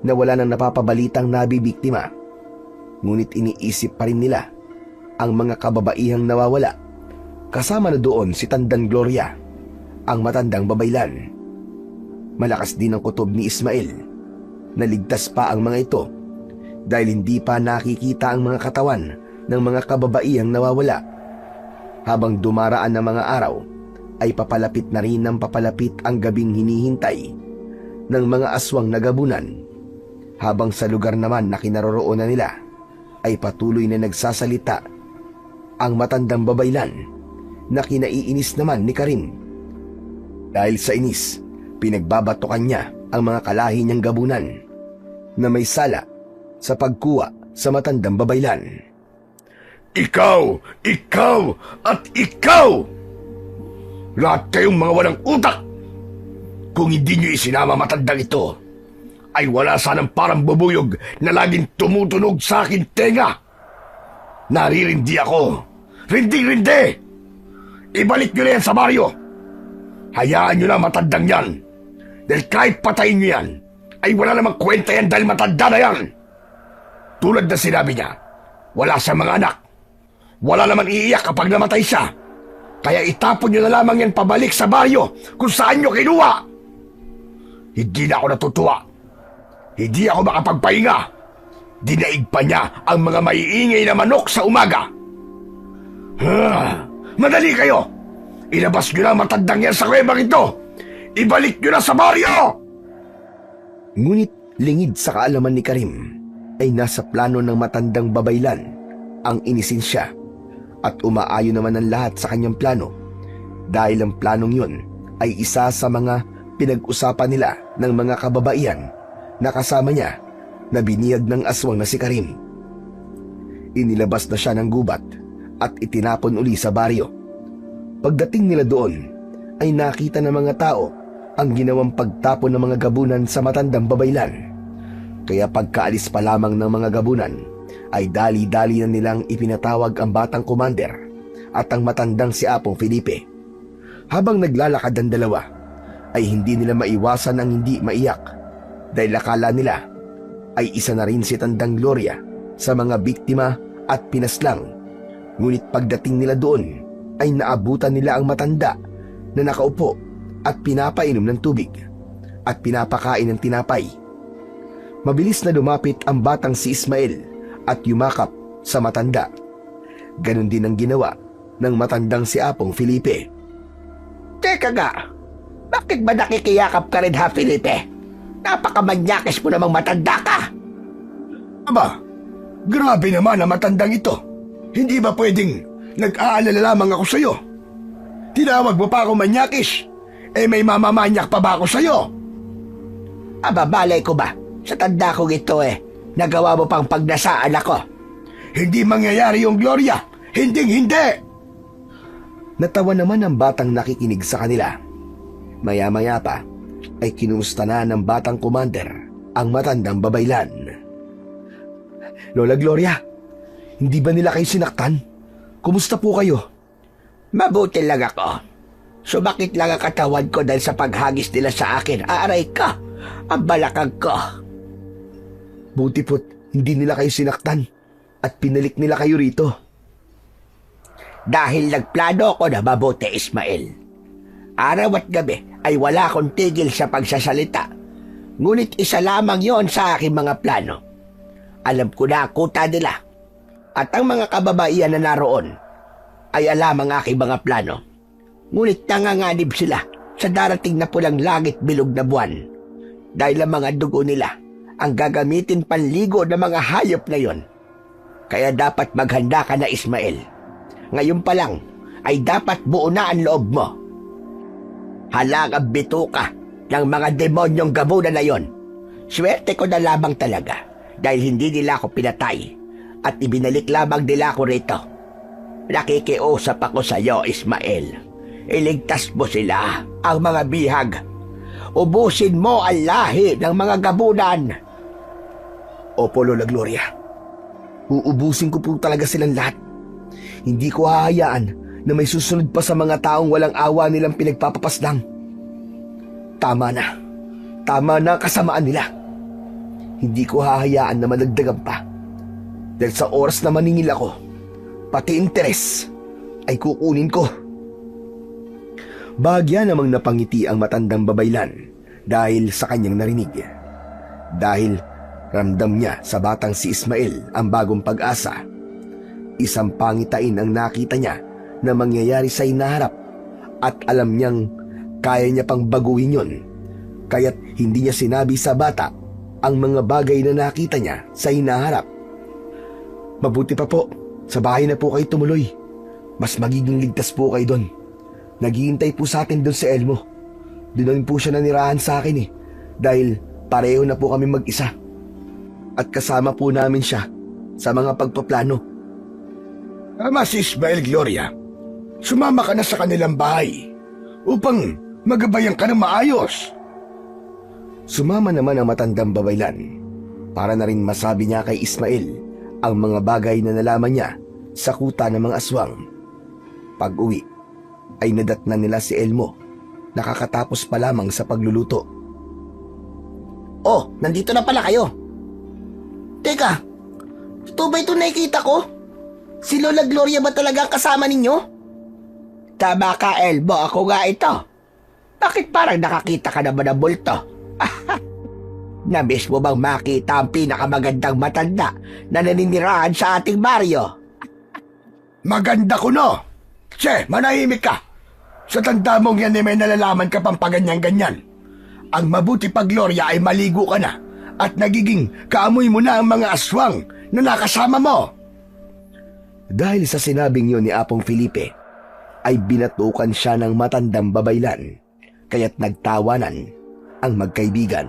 na wala nang napapabalitang nabibiktima. Ngunit iniisip pa rin nila ang mga kababaihang nawawala. Kasama na doon si Tandang Gloria, ang matandang babaylan. Malakas din ang kutob ni Ismael. Naligtas pa ang mga ito dahil hindi pa nakikita ang mga katawan ng mga kababaihang nawawala. Habang dumaraan ng mga araw, ay papalapit na rin ng papalapit ang gabing hinihintay ng mga aswang na gabunan. Habang sa lugar naman na kinaroroonan nila, ay patuloy na nagsasalita ang matandang babaylan na kinaiinis naman ni Karim. Dahil sa inis, pinagbabatukan niya ang mga kalahi niyang gabunan na may sala sa pagkuha sa matandang babaylan. Ikaw, at ikaw! Lahat kayong mga walang utak! Kung hindi niyo isinama matandang ito, ay wala sanang parang bubuyog na laging tumutunog sa akin tenga. Naririndi ako. Rindi! Ibalik niyo na yan sa baryo. Hayaan niyo na matandang yan. Dahil kahit patayin niyo yan, ay wala namang kwenta yan dahil matanda na yan. Tulad na sinabi niya, wala siyang mga anak. Wala naman iiyak kapag namatay siya. Kaya itapon niyo na lamang yan pabalik sa baryo kung saan niyo kinuha. Hindi na ako natutuwa. Hindi ako makapagpahinga. Dinaig pa niya ang mga maiingay na manok sa umaga. Madali kayo! Ilabas niyo na ang matandang yan sa kuwebang ito! Ibalik niyo na sa baryo! Ngunit lingid sa kaalaman ni Karim, ay nasa plano ng matandang babaylan ang inisensya at umaayon naman ang lahat sa kanyang plano dahil ang planong yun ay isa sa mga pinag-usapan nila ng mga kababaihan na kasama niya na biniyag ng aswang na si Karim. Inilabas na siya ng gubat at itinapon uli sa baryo. Pagdating nila doon ay nakita ng mga tao ang ginawang pagtapon ng mga gabunan sa matandang babaylan. Kaya pagkaalis pa lamang ng mga gabunan ay dali-dali na nilang ipinatawag ang batang commander at ang matandang si Apong Felipe. Habang naglalakad ang dalawa, ay hindi nila maiwasan ang hindi maiyak dahil akala nila ay isa na rin si Tandang Gloria sa mga biktima at pinaslang. Ngunit pagdating nila doon ay naabutan nila ang matanda na nakaupo at pinapainom ng tubig at pinapakain ng tinapay. Mabilis na lumapit ang batang si Ismael at yumakap sa matanda. Ganon din ang ginawa ng matandang si Apong Felipe. Teka nga, bakit ba nakikiyakap ka rin ha, Felipe? Napakamanyakis mo namang matanda ka. Aba, grabe naman ang matandang ito. Hindi ba pwedeng nag-aalala lamang ako sa'yo? Tinawag mo pa ako manyakis. May mamamanyak pa ba ako sa'yo? Aba, balay ko ba? Sa tanda kong ito nagawa mo pang pagdasaan ako. Hindi mangyayari yung Gloria. Hinding-hindi! Natawa naman ang batang nakikinig sa kanila. Maya-maya pa ay kinumusta na ng batang commander ang matandang babaylan. Lola Gloria, hindi ba nila kayo sinaktan? Kumusta po kayo? Mabuti lang ako. Sumakit lang ang katawan ko dahil sa paghagis nila sa akin. Aray ka! Ang balakang ko. Buti po't hindi nila kayo sinaktan at pinalik nila kayo rito. Dahil nagplano ako na mabuti, Ismael. Araw at gabi ay wala akong tigil sa pagsasalita. Ngunit isa lamang yon sa aking mga plano. Alam ko na ang kuta nila. At ang mga kababaihan na naroon ay alam ang aking mga plano. Ngunit nanganganib sila sa darating na pulang langit bilog na buwan. Dahil ang mga dugo nila ang gagamitin panligo ng mga hayop na yon. Kaya dapat maghanda ka na, Ismael. Ngayon pa lang ay dapat buo na ang loob mo. Halang ang bituka ng mga demonyong gabunan na yon. Swerte ko na lamang talaga dahil hindi nila ako pinatay at ibinalik lamang nila ako rito. Nakikiusap ako sa iyo, Ismael. Iligtas mo sila, ang mga bihag. Ubusin mo ang lahi ng mga gabunan. Opo, Lola Gloria. Uubusin ko po talaga silang lahat. Hindi ko hahayaan na may susunod pa sa mga taong walang awa nilang pinagpapapaslang. Tama na. Tama na ang kasamaan nila. Hindi ko hahayaan na malagdagan pa. Dahil sa oras na maningil ako, pati interes ay kukunin ko. Bahagya namang napangiti ang matandang babaylan dahil sa kanyang narinig. Dahil ramdam niya sa batang si Ismael ang bagong pag-asa. Isang pangitain ang nakita niya na mangyayari sa hinaharap at alam niyang kaya niya pang baguhin yon. Kaya't hindi niya sinabi sa bata ang mga bagay na nakita niya sa hinaharap. Mabuti pa po, sa bahay na po kayo tumuloy. Mas magiging ligtas po kayo doon. Naghihintay po sa atin doon si Elmo. Doon po siya nanirahan sa akin dahil pareho na po kami mag-isa. At kasama po namin siya sa mga pagpaplano. Ama si Ismael, Gloria. Sumama ka na sa kanilang bahay upang magabayan ka ng maayos. Sumama naman ang matandang babaylan para na rin masabi niya kay Ismael ang mga bagay na nalaman niya sa kuta ng mga aswang. Pag-uwi ay nadatnan nila si Elmo, nakakatapos pa lamang sa pagluluto. Oh, nandito na pala kayo. Teka, totoo ba ito nakikita ko? Si Lola Gloria ba talaga ang kasama ninyo? Tama ka, Elmo. Ako nga ito. Bakit parang nakakita ka naman ng bulto? Namiss mo bang makita ang pinakamagandang matanda na naninirahan sa ating baryo? Maganda ko, no? Che, manahimik ka. Sa tanda mong yan may nalalaman ka pang paganyan-ganyan. Ang mabuti pa, Gloria, ay maligo ka na at nagiging kaamoy mo na ang mga aswang na nakasama mo. Dahil sa sinabing yon ni Apong Felipe, ay binatukan siya ng matandang babaylan, kaya't nagtawanan ang magkaibigan.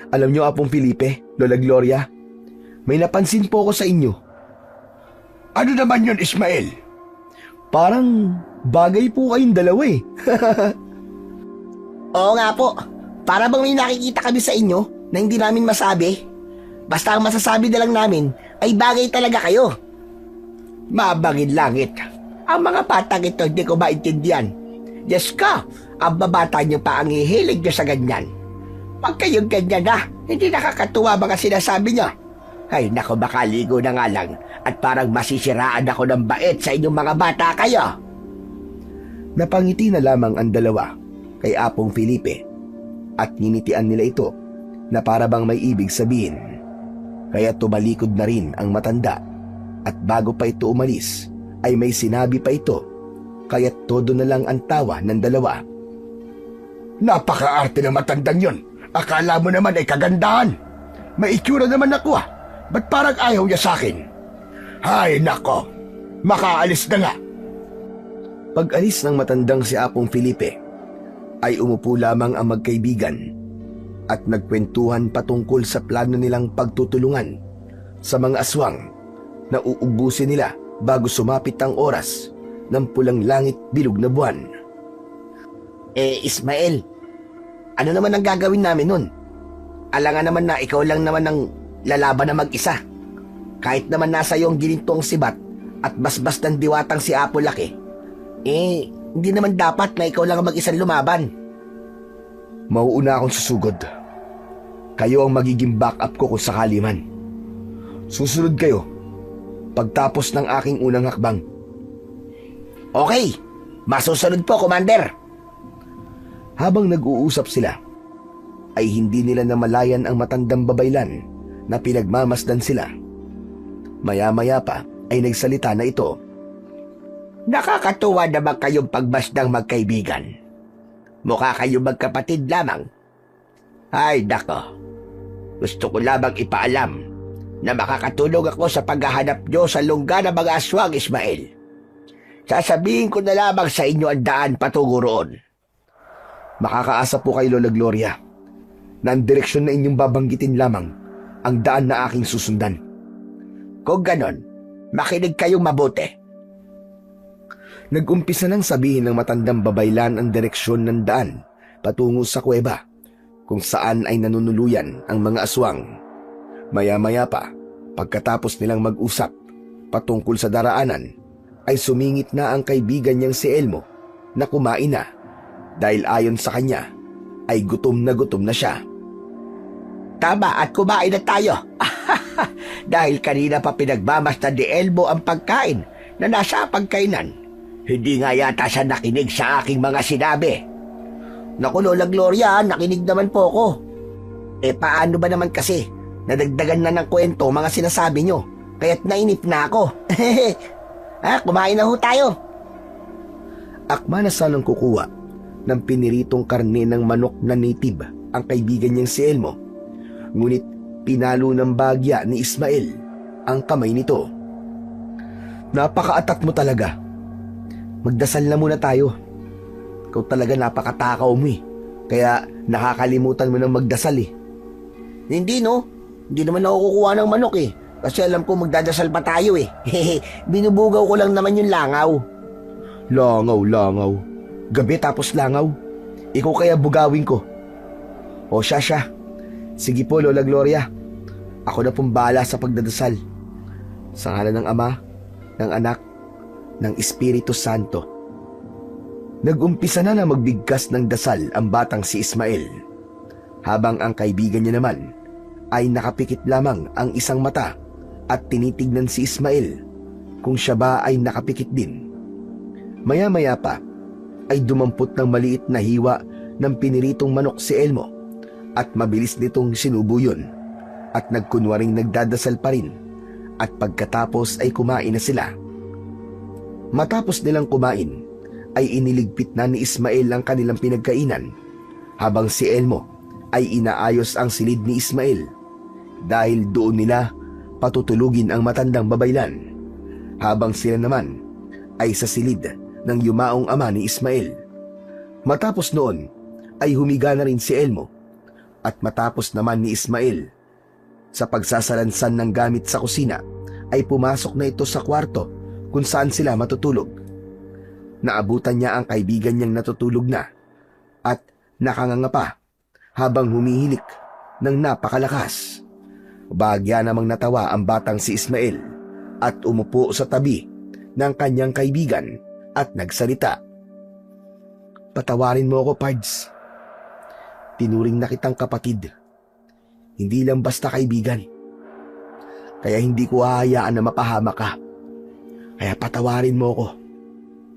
Alam niyo, Apong Felipe, Lola Gloria, may napansin po ako sa inyo. Ano naman yun, Ismael? Parang bagay po kayong dalawa Oo nga po. Para bang may nakikita kami sa inyo na hindi namin masabi? Basta ang masasabi na lang namin ay bagay talaga kayo. Mabangin langit. Ang mga batang ito hindi ko maintindihan. Diyos ka, ang babata niyo pa ang hihilig niyo sa ganyan. Pag kayong ganyan na, hindi nakakatuwa mga sinasabi niyo. Ay nako, makaligo na nga lang at parang masisiraan ako ng bait sa inyong mga bata kayo. Napangiti na lamang ang dalawa kay Apong Felipe at ninitian nila ito na para bang may ibig sabihin. Kaya tumalikod na rin ang matanda at bago pa ito umalis ay may sinabi pa ito, kaya todo na lang ang tawa ng dalawa. Napaka-arte ng matandang yon. Akala mo naman ay kagandahan. May itsura naman ako Ba't parang ayaw niya sa akin? Hay nako, makaalis na nga. Pag-alis ng matandang si Apong Felipe, ay umupo lamang ang magkaibigan at nagkwentuhan patungkol sa plano nilang pagtutulungan sa mga aswang na uubusin nila bago sumapit ang oras ng pulang langit bilog na buwan. Ismael, ano naman ang gagawin namin nun? Alangan naman na ikaw lang naman ang lalaban na mag-isa. Kahit naman nasa iyo ang ginintong sibat at basbas ng diwatang si Apo Laki, hindi naman dapat na ikaw lang ang mag-isang lumaban. Mauuna akong susugod. Kayo ang magiging backup ko kung sakali man. Susunod kayo pagtapos ng aking unang hakbang. Okay, masusunod po, Commander. Habang nag-uusap sila, ay hindi nila namalayan ang matandang babaylan na pinagmamasdan sila. Maya-maya pa ay nagsalita na ito. Nakakatuwa naman kayong pagmasdang magkaibigan. Mukha kayong magkapatid lamang. Ay, nako. Gusto ko lamang ipaalam na makakatulong ako sa paghahanap nyo sa lungga ng mga aswang, Ismael. Sasabihin ko na lamang sa inyo ang daan patungo roon. Makakaasa po kay Lola Gloria na ang direksyon na inyong babanggitin lamang ang daan na aking susundan. Kung ganon, makinig kayong mabuti. Nag-umpisa nang sabihin ng matandang babaylan ang direksyon ng daan patungo sa kuweba kung saan ay nanunuluyan ang mga aswang. Maya-maya pa, pagkatapos nilang mag-usap patungkol sa daraanan, ay sumingit na ang kaibigan niyang si Elmo na kumain na dahil ayon sa kanya ay gutom na siya. Tama, at kumain na tayo. Dahil kanina pa pinagmamasdan ni Elmo ang pagkain na nasa pagkainan. Hindi nga yata siya nakinig sa aking mga sinabi. Naku, Lola Gloria, nakinig naman po ako. Paano ba naman kasi? Nadagdagan na ng kwento mga sinasabi nyo, kaya't nainip na ako. Kumain na ho tayo. Akma na sanang kukuha ng piniritong karne ng manok na native ang kaibigan niyang si Elmo. Ngunit pinalo ng bagya ni Ismael ang kamay nito. Napakaatat mo talaga. Magdasal na muna tayo. Ikaw talaga napakatakaw mo kaya nakakalimutan mo ng magdasal Hindi no, hindi naman ako kukuha ng manok kasi alam ko magdadasal pa tayo Binubugaw ko lang naman yung langaw. Langaw. Gabi tapos langaw. Ikaw kaya bugawin ko. O siya. Sige po, Lola Gloria. Ako na pong bahala sa pagdadasal. Sa ngalan ng Ama, ng Anak, ng Espiritu Santo. Nag-umpisa na magbigkas ng dasal ang batang si Ismael, habang ang kaibigan niya naman ay nakapikit lamang ang isang mata at tinitignan si Ismael kung siya ba ay nakapikit din. Maya-maya pa ay dumampot ng maliit na hiwa ng piniritong manok si Elmo at mabilis nitong sinubo yun at nagkunwaring nagdadasal pa rin at pagkatapos ay kumain na sila. Matapos nilang kumain ay iniligpit na ni Ismael ang kanilang pinagkainan habang si Elmo ay inaayos ang silid ni Ismael dahil doon nila patutulugin ang matandang babaylan habang sila naman ay sa silid ng yumaong ama ni Ismael. Matapos noon ay humiga na rin si Elmo at matapos naman ni Ismael sa pagsasalansan ng gamit sa kusina ay pumasok na ito sa kwarto kung saan sila matutulog. Naabutan niya ang kaibigan niyang natutulog na at nakanganga pa habang humihilik ng napakalakas. Bagya namang natawa ang batang si Ismael at umupo sa tabi ng kanyang kaibigan at nagsalita. Patawarin mo ako, Pards. Tinuring na kitang kapatid. Hindi lang basta kaibigan. Kaya hindi ko hahayaan na mapahama ka. Kaya patawarin mo ako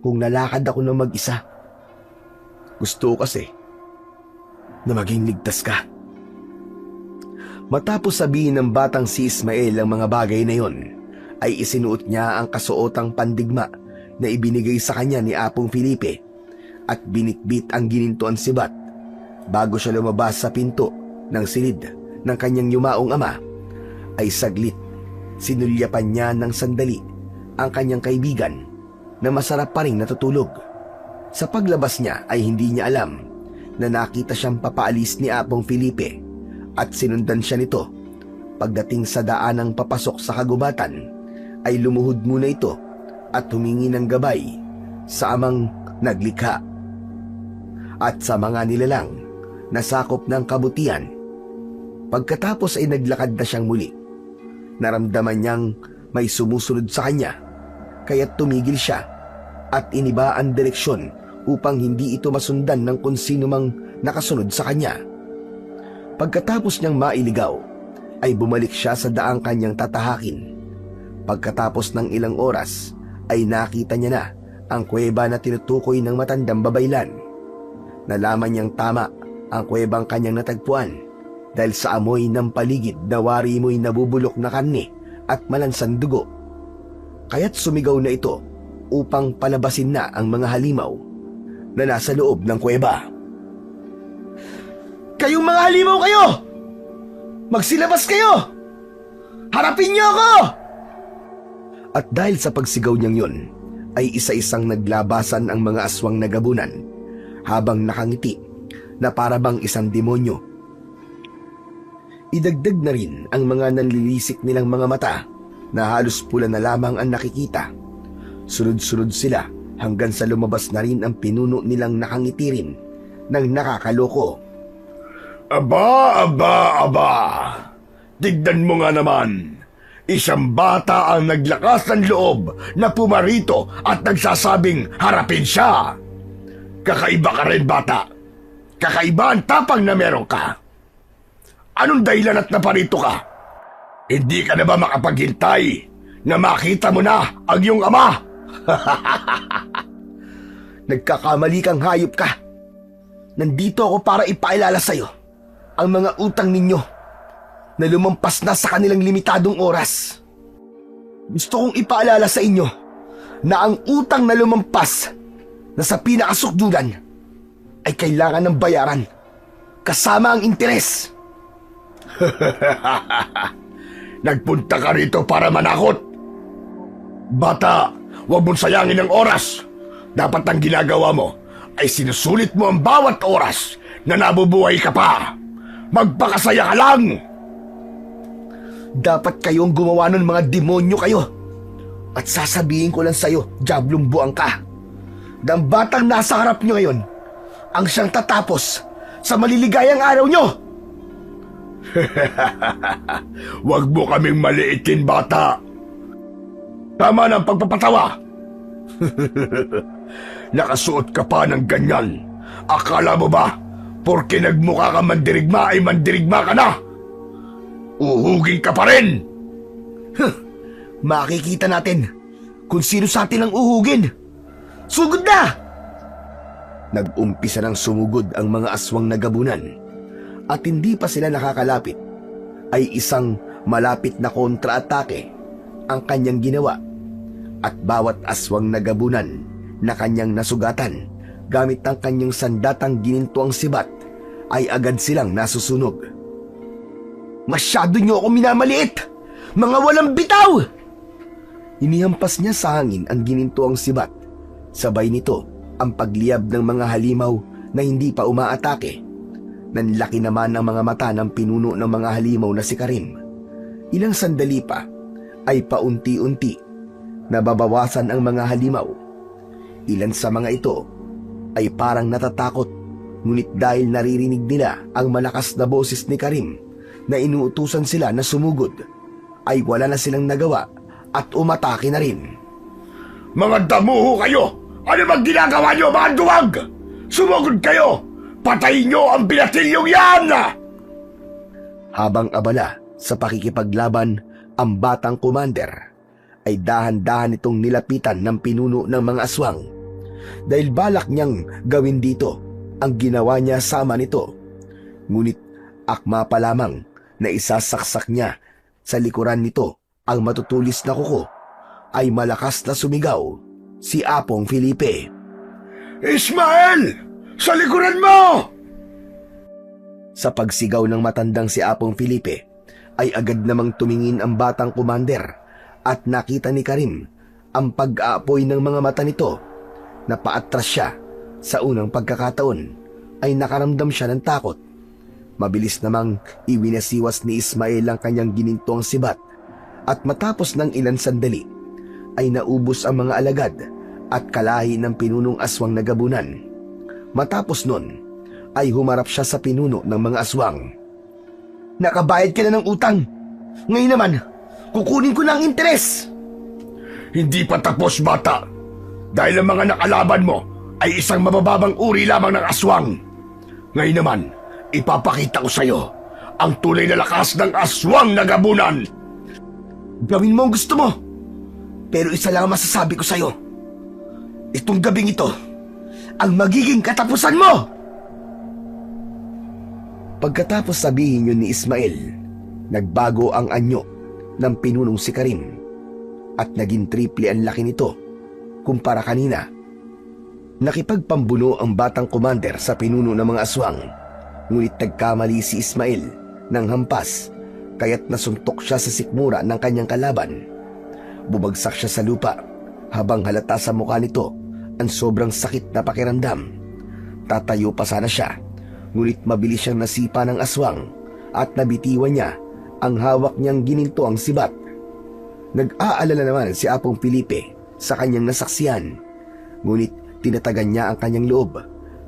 kung nalakad ako ng mag-isa. Gusto ko kasi na maging ligtas ka. Matapos sabihin ng batang si Ismael ang mga bagay na yon, ay isinuot niya ang kasuotang pandigma na ibinigay sa kanya ni Apong Felipe at binitbit ang ginintuan sibat bago siya lumabas sa pinto ng silid ng kanyang yumaong ama. Ay saglit sinulyapan niya ng sandali ang kanyang kaibigan na masarap pa rin natutulog. Sa paglabas niya ay hindi niya alam na nakita siyang papaalis ni Apong Felipe at sinundan siya nito. Pagdating sa daanang papasok sa kagubatan ay lumuhod muna ito at humingi ng gabay sa amang naglikha at sa mga nilalang na sakop ng kabutihan. Pagkatapos ay naglakad na siyang muli. Naramdaman niyang may sumusunod sa kanya, kaya't tumigil siya at iniba ang direksyon upang hindi ito masundan ng kung sino mang nakasunod sa kanya. Pagkatapos niyang mailigaw, ay bumalik siya sa daang kanyang tatahakin. Pagkatapos ng ilang oras, ay nakita niya na ang kuweba na tinutukoy ng matandang babaylan. Nalaman niyang tama ang kuwebang kanyang natagpuan dahil sa amoy ng paligid na wari mo'y nabubulok na karne at malansang dugo. Kaya't sumigaw na ito upang palabasin na ang mga halimaw na nasa loob ng kuweba. Kayong mga halimaw kayo! Magsilabas kayo! Harapin niyo ako! At dahil sa pagsigaw niyang yun, ay isa-isang naglabasan ang mga aswang na gabunan habang nakangiti na para bang isang demonyo. Idagdag na rin ang mga nanlilisik nilang mga mata na halos pula na lamang ang nakikita. Sunod-sunod sila hanggang sa lumabas na rin ang pinuno nilang nakangiti rin ng nakakaloko. Aba, aba, aba! Tignan mo nga naman! Isang bata ang naglakas ng loob na pumarito at nagsasabing harapin siya! Kakaiba ka rin, bata! Kakaiba ang tapang na meron ka! Anong dahilan at naparito ka? Hindi ka na ba makapaghintay na makita mo na ang iyong ama? Nagkakamali kang hayop ka. Nandito ako para ipaalala sa'yo ang mga utang ninyo na lumampas na sa kanilang limitadong oras. Gusto kong ipaalala sa inyo na ang utang na lumampas na sa pinakasukdulan ay kailangan ng bayaran kasama ang interes. Nagpunta ka rito para manakot. Bata, huwag mong sayangin ang oras. Dapat ang ginagawa mo ay sinusulit mo ang bawat oras na nabubuhay ka pa. Magpakasaya ka lang! Dapat kayong gumawa ng mga demonyo kayo. At sasabihin ko lang sa'yo, Diablong buang ka, na ang batang nasa harap nyo ngayon ang siyang tatapos sa maliligayang araw nyo. Huwag mo kaming maliitin, bata. Tama na ang pagpapatawa. Nakasuot ka pa ng ganyan. Akala mo ba, porke nagmukha ka mandirigma ay mandirigma ka na? Uhugin ka pa rin! Makikita natin kung sino sa atin ang uhugin. Sugod na! Nag-umpisa ng sumugod ang mga aswang na gabunan at hindi pa sila nakakalapit ay isang malapit na kontra-atake ang kanyang ginawa at bawat aswang na gabunan na kanyang nasugatan gamit ang kanyang sandatang ginintuang sibat ay agad silang nasusunog. Masyado niyo ako minamaliit! Mga walang bitaw! Inihampas niya sa hangin ang ginintuang sibat. Sabay nito ang pagliyab ng mga halimaw na hindi pa umaatake. Nanlaki naman ang mga mata ng pinuno ng mga halimaw na si Karim. Ilang sandali pa ay paunti-unti nababawasan ang mga halimaw. Ilan sa mga ito ay parang natatakot, ngunit dahil naririnig nila ang malakas na boses ni Karim na inuutusan sila na sumugod, ay wala na silang nagawa at umatake na rin. Mga damuho kayo! Ano bang ginagawa niyo, mga duwag? Sumugod kayo! Patayin niyo ang binatilyong yan! Habang abala sa pakikipaglaban ang batang commander, ay dahan-dahan itong nilapitan ng pinuno ng mga aswang. Dahil balak niyang gawin dito ang ginawa niya sama nito. Ngunit akma pa lamang na isasaksak niya sa likuran nito ang matutulis na kuko, ay malakas na sumigaw si Apong Felipe. Ismael! Sa likuran mo! Sa pagsigaw ng matandang si Apong Felipe, ay agad namang tumingin ang batang commander at nakita ni Karim ang pag-aapoy ng mga mata nito. Napaatras siya. Sa unang pagkakataon ay nakaramdam siya ng takot. Mabilis namang iwinasiwas ni Ismael ang kanyang ginintuang sibat at matapos ng ilan sandali ay naubos ang mga alagad at kalahi ng pinunong aswang na gabunan. Matapos nun, ay humarap siya sa pinuno ng mga aswang. Nakabayad ka na ng utang. Ngayon naman, kukunin ko na ang interes. Hindi pa tapos, bata. Dahil ang mga nakalaban mo ay isang mabababang uri lamang ng aswang. Ngayon naman, ipapakita ko sa'yo ang tunay na lakas ng aswang na gabunan. Gawin mo ang gusto mo. Pero isa lang ang masasabi ko sa'yo. Itong gabing ito, ang magiging katapusan mo! Pagkatapos sabihin yun ni Ismael, nagbago ang anyo ng pinunong si Karim at naging triple ang laki nito kumpara kanina. Nakipagpambuno ang batang commander sa pinuno ng mga aswang, ngunit nagkamali si Ismael ng hampas kaya't nasuntok siya sa sikmura ng kanyang kalaban. Bumagsak siya sa lupa habang halata sa mukha nito ang sobrang sakit na pakiramdam. Tatayo pa sana siya, ngunit mabilis siyang nasipa ng aswang at nabitiwan niya ang hawak niyang gininto ang sibat. Nag-aalala naman si Apong Felipe sa kanyang nasaksihan, ngunit tinatagan niya ang kanyang loob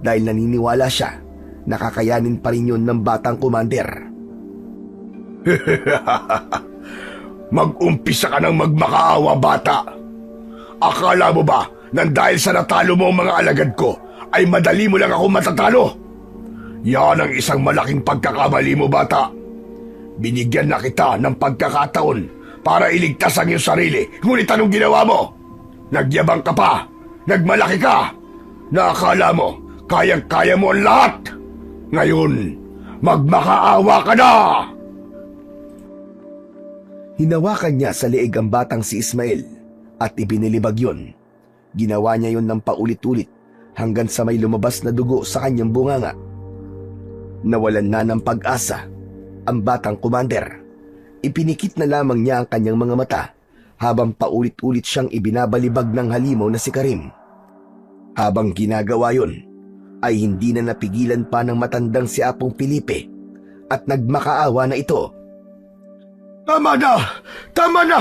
dahil naniniwala siya na kakayanin pa rin yun ng batang commander. Mag-umpisa ka ng magmakaawa, bata. Akala mo ba nang dahil sa natalo mo ang mga alagad ko ay madali mo lang ako matatalo? Yan ang isang malaking pagkakamali mo, bata. Binigyan na kita ng pagkakataon para iligtas ang iyong sarili, ngunit anong ginawa mo? Nagyabang ka pa, nagmalaki ka, nakakala mo kayang-kaya mo ang lahat. Ngayon, magmakaawa ka na! Hinawakan niya sa leeg ang batang si Ismael at ibinilibag yun. Ginawa niya yun ng paulit-ulit hanggang sa may lumabas na dugo sa kanyang bunganga. Nawalan na ng pag-asa ang batang commander. Ipinikit na lamang niya ang kanyang mga mata habang paulit-ulit siyang ibinabalibag ng halimaw na si Karim. Habang ginagawa yun, ay hindi na napigilan pa ng matandang si Apong Felipe at nagmakaawa na ito. Tama na! Tama na!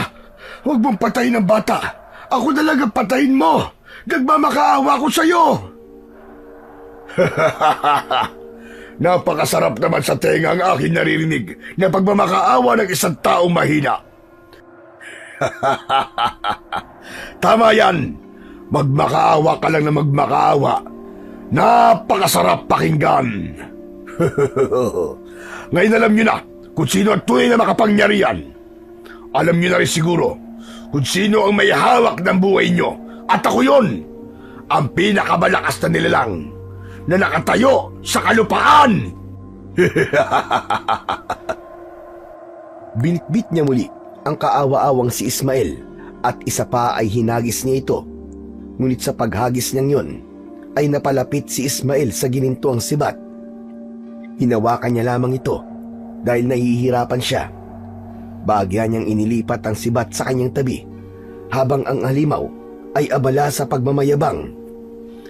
Huwag mong patayin ang bata! Ako talaga patayin mo! Nagmamakaawa ko sa'yo! Napakasarap naman sa tenga ang aking naririnig na pagmamakaawa ng isang taong mahina. Tama yan! Magmakaawa ka lang na magmakaawa. Napakasarap pakinggan! Ngayon alam nyo na kung sino ang tunay na makapangyarihan. Alam nyo na rin siguro kung sino ang may hawak ng buhay nyo. At ako yun, ang pinakamalakas na nilalang na nakatayo sa kalupaan. Binitbit niya muli ang kaawa-awang si Ismael at isa pa ay hinagis niya ito. Ngunit sa paghagis niyang yun, ay napalapit si Ismael sa ginintuang sibat. Hinawakan niya lamang ito dahil nahihirapan siya. Bahagya niyang inilipat ang sibat sa kanyang tabi habang ang halimaw ay abala sa pagmamayabang.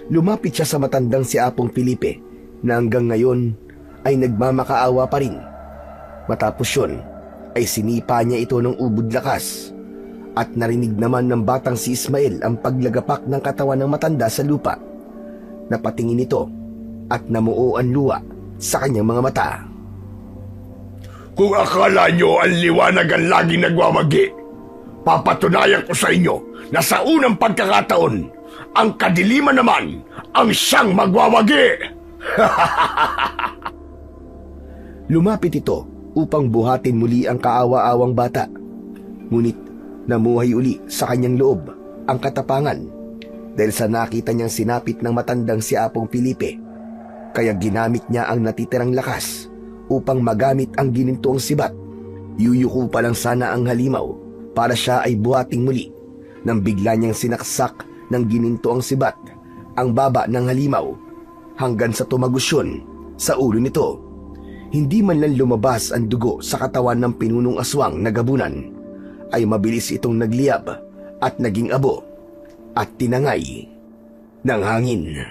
Lumapit siya sa matandang si Apong Felipe na hanggang ngayon ay nagmamakaawa pa rin. Matapos yun ay sinipa niya ito ng ubod lakas at narinig naman ng batang si Ismael ang paglagapak ng katawan ng matanda sa lupa. Napatingin ito at namuo ang luha sa kanyang mga mata. Kung akala nyo ang liwanag ang laging nagwawagi, papatunayan ko sa inyo na sa unang pagkakataon, ang kadiliman naman ang siyang magwawagi. Lumapit ito upang buhatin muli ang kaawa-awang bata. Ngunit namuhay uli sa kanyang loob ang katapangan dahil sa nakita niyang sinapit ng matandang si Apong Felipe. Kaya ginamit niya ang natitirang lakas upang magamit ang ginintuang sibat. Yuyuko pa lang sana ang halimaw para siya ay buhating muli nang bigla niyang sinaksak ng ginintuang sibat ang baba ng halimaw hanggang sa tumagos sa ulo nito. Hindi man lang lumabas ang dugo sa katawan ng pinunong aswang na gabunan, ay mabilis itong nagliyab at naging abo at tinangay ng hangin.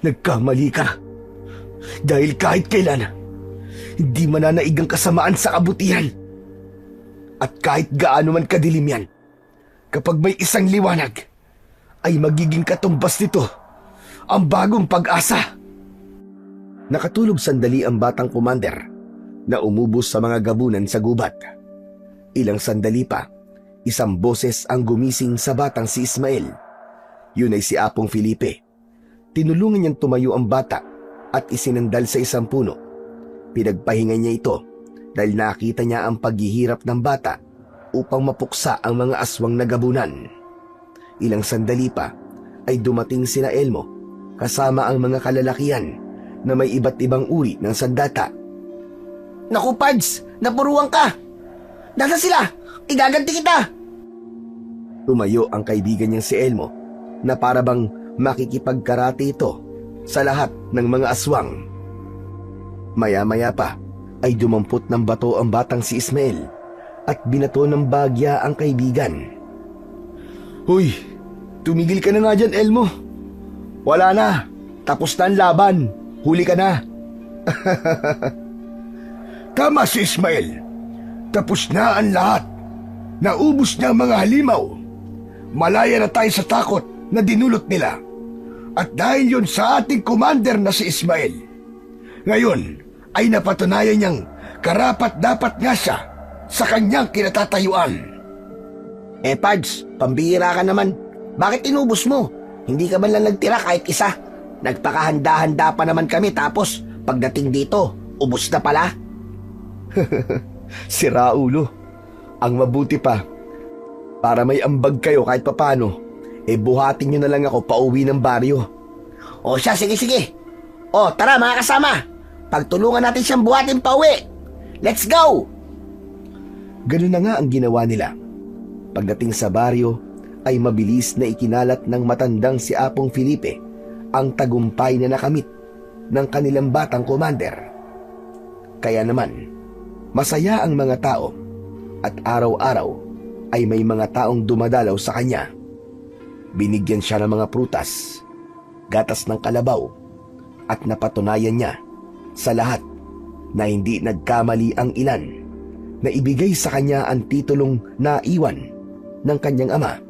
Nagkamali ka. Dahil kahit kailan, hindi mananaig ang kasamaan sa kabutihan. At kahit gaano man kadilim yan, Kapag may isang liwanag, ay magiging katumbas nito ang bagong pag-asa. Nakatulog sandali ang batang commander na umubos sa mga gabunan sa gubat. Ilang sandali pa, isang boses ang gumising sa batang si Ismael. Yun ay si Apong Felipe. Tinulungan niyang tumayo ang bata at isinandal sa isang puno. Pinagpahinga niya ito dahil nakita niya ang paghihirap ng bata upang mapuksa ang mga aswang na gabunan. Ilang sandali pa ay dumating sina Elmo kasama ang mga kalalakihan na may iba't ibang uri ng sandata. Naku, Pards! Napuruan ka! Nasa sila? Igaganti kita! Tumayo ang kaibigan niyang si Elmo na para bang makikipagkarate ito sa lahat ng mga aswang. Maya-maya pa ay dumampot ng bato ang batang si Ismael at binato ng bagya ang kaibigan. Hoy, tumigil ka na nga dyan, Elmo. Wala na, tapos na ang laban. Huli ka na. Tama si Ismael. Tapos na ang lahat. Naubos na ang mga halimaw. Malaya na tayo sa takot na dinulot nila. At dahil yun sa ating commander na si Ismael, ngayon ay napatunayan niyang karapat-dapat nga siya sa kanyang kinatatayuan. Pards, pambihira ka naman. Bakit inubos mo? Hindi ka man lang nagtira kahit isa. Nagpakahanda-handa pa naman kami tapos pagdating dito, ubos na pala. Sira ulo. Ang mabuti pa, para may ambag kayo kahit papano, buhatin nyo na lang ako pauwi ng baryo. O siya, sige. O, tara mga kasama. Pagtulungan natin siyang buhatin pauwi. Let's go! Ganun na nga ang ginawa nila. Pagdating sa baryo, ay mabilis na ikinalat ng matandang si Apong Felipe ang tagumpay na nakamit ng kanilang batang commander. Kaya naman, masaya ang mga tao at araw-araw ay may mga taong dumadalaw sa kanya. Binigyan siya ng mga prutas, gatas ng kalabaw at napatunayan niya sa lahat na hindi nagkamali ang ilan na ibigay sa kanya ang titulong naiwan ng kanyang ama.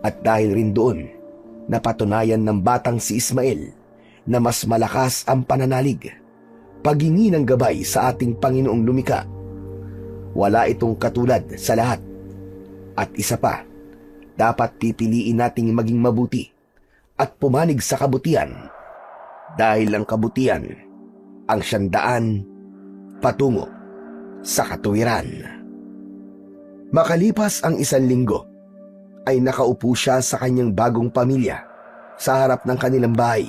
At dahil rin doon, napatunayan ng batang si Ismael na mas malakas ang pananalig, paghingi ng gabay sa ating Panginoong lumikha. Wala itong katulad sa lahat. At isa pa, dapat pipiliin nating maging mabuti at pumanig sa kabutihan dahil ang kabutihan ang siyandaan patungo sa katuwiran. Makalipas ang 1 linggo, ay nakaupo siya sa kanyang bagong pamilya sa harap ng kanilang bahay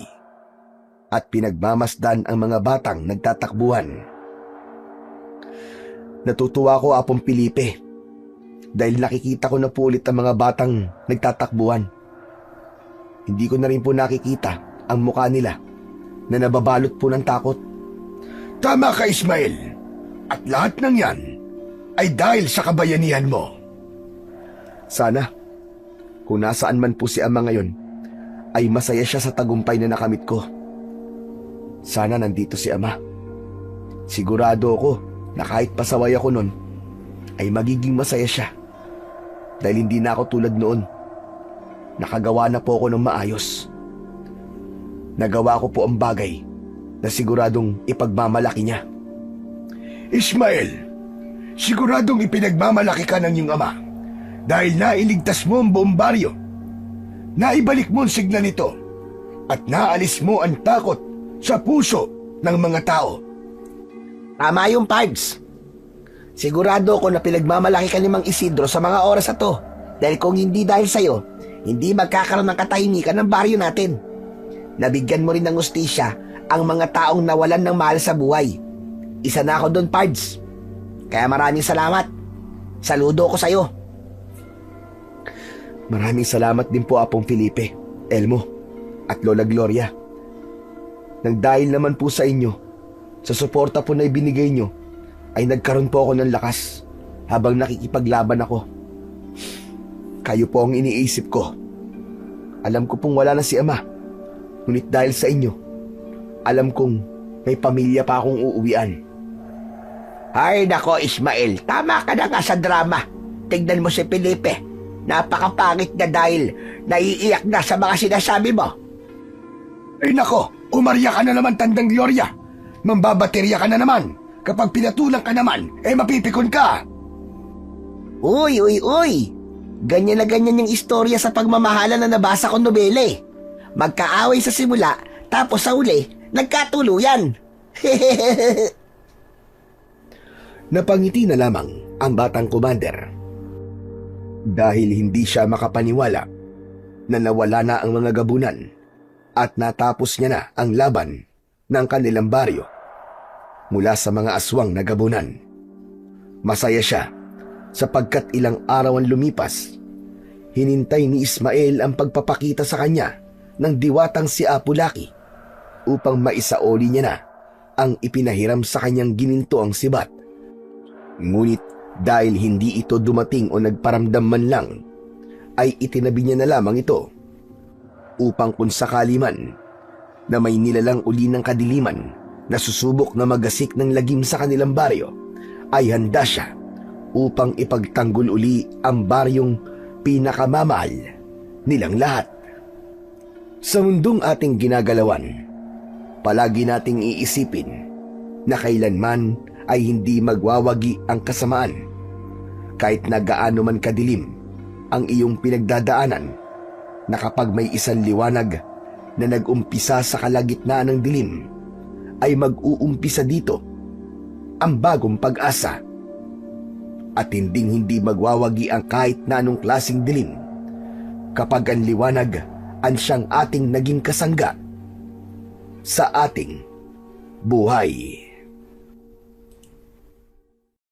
at pinagmamasdan ang mga batang nagtatakbuhan. Natutuwa ko, Apong Felipe, dahil nakikita ko na po ulit ang mga batang nagtatakbuhan. Hindi ko na rin po nakikita ang mukha nila na nababalot po ng takot. Tama ka, Ismael. At lahat ng yan ay dahil sa kabayanihan mo. Sana, kung nasaan man po si Ama ngayon, ay masaya siya sa tagumpay na nakamit ko. Sana nandito si Ama. Sigurado ako na kahit pasaway ako nun, ay magiging masaya siya. Dahil hindi na ako tulad noon. Nakagawa na po ako ng maayos. Nagawa ko po ang bagay na siguradong ipagmamalaki niya. Ismael, siguradong ipinagmamalaki ka ng iyong ama dahil nailigtas mo ang buong baryo. Naibalik mo ang sigla nito at naalis mo ang takot sa puso ng mga tao. Tama yung Pards. Sigurado ako na pinagmamalaki ka ni Mang Isidro sa mga oras na to. Dahil kung hindi dahil sa'yo, hindi magkakaroon ng katahimikan ng baryo natin. Nabigyan mo rin ng ustisya ang mga taong nawalan ng mahal sa buhay. Isa na ako doon, Pards. Kaya maraming salamat. Saludo ko sa'yo. Maraming salamat din po, Apong Felipe, Elmo, at Lola Gloria. Nang dahil naman po sa inyo, sa suporta po na ibinigay nyo, ay nagkaroon po ako ng lakas habang nakikipaglaban ako. Kayo po ang iniisip ko. Alam ko pong wala na si Ama, ngunit dahil sa inyo, alam kong may pamilya pa akong uuwian. Ay nako Ismael, tama ka na nga sa drama. Tignan mo si Felipe. Napakapangit na dahil naiiyak na sa mga sinasabi mo. Ay nako, umarya ka na naman, Tandang Gloria. Mambabaterya ka na naman. Kapag pinatulang ka naman, mapipikon ka. Uy! Ganyan na ganyan yung istorya sa pagmamahala na nabasa kong nobela eh. Magkaaway sa simula, tapos sa uli, nagkatuluyan. Napangiti na lamang ang batang commander. Dahil hindi siya makapaniwala na nawala na ang mga gabunan at natapos niya na ang laban ng kanilang baryo mula sa mga aswang na gabunan. Masaya siya sapagkat ilang araw ang lumipas. Hinintay ni Ismael ang pagpapakita sa kanya ng diwatang si Apu Laki upang maisaoli niya na ang ipinahiram sa kanyang gininto ang sibat. Ngunit dahil hindi ito dumating o nagparamdam man lang, ay itinabi niya na lamang ito upang kung sakali man na may nilalang uli ng kadiliman na susubok na magasik ng lagim sa kanilang baryo, ay handa siya upang ipagtanggol uli ang baryong pinakamamahal nilang lahat. Sa mundong ating ginagalawan, palagi nating iisipin na kailanman ay hindi magwawagi ang kasamaan. Kahit na gaano man kadilim ang iyong pinagdadaanan, na kapag may isang liwanag na nag-umpisa sa kalagitnaan ng dilim, ay mag-uumpisa dito ang bagong pag-asa. At hindi magwawagi ang kahit na anong klaseng dilim kapag ang liwanag ang siyang ating naging kasangga sa ating buhay.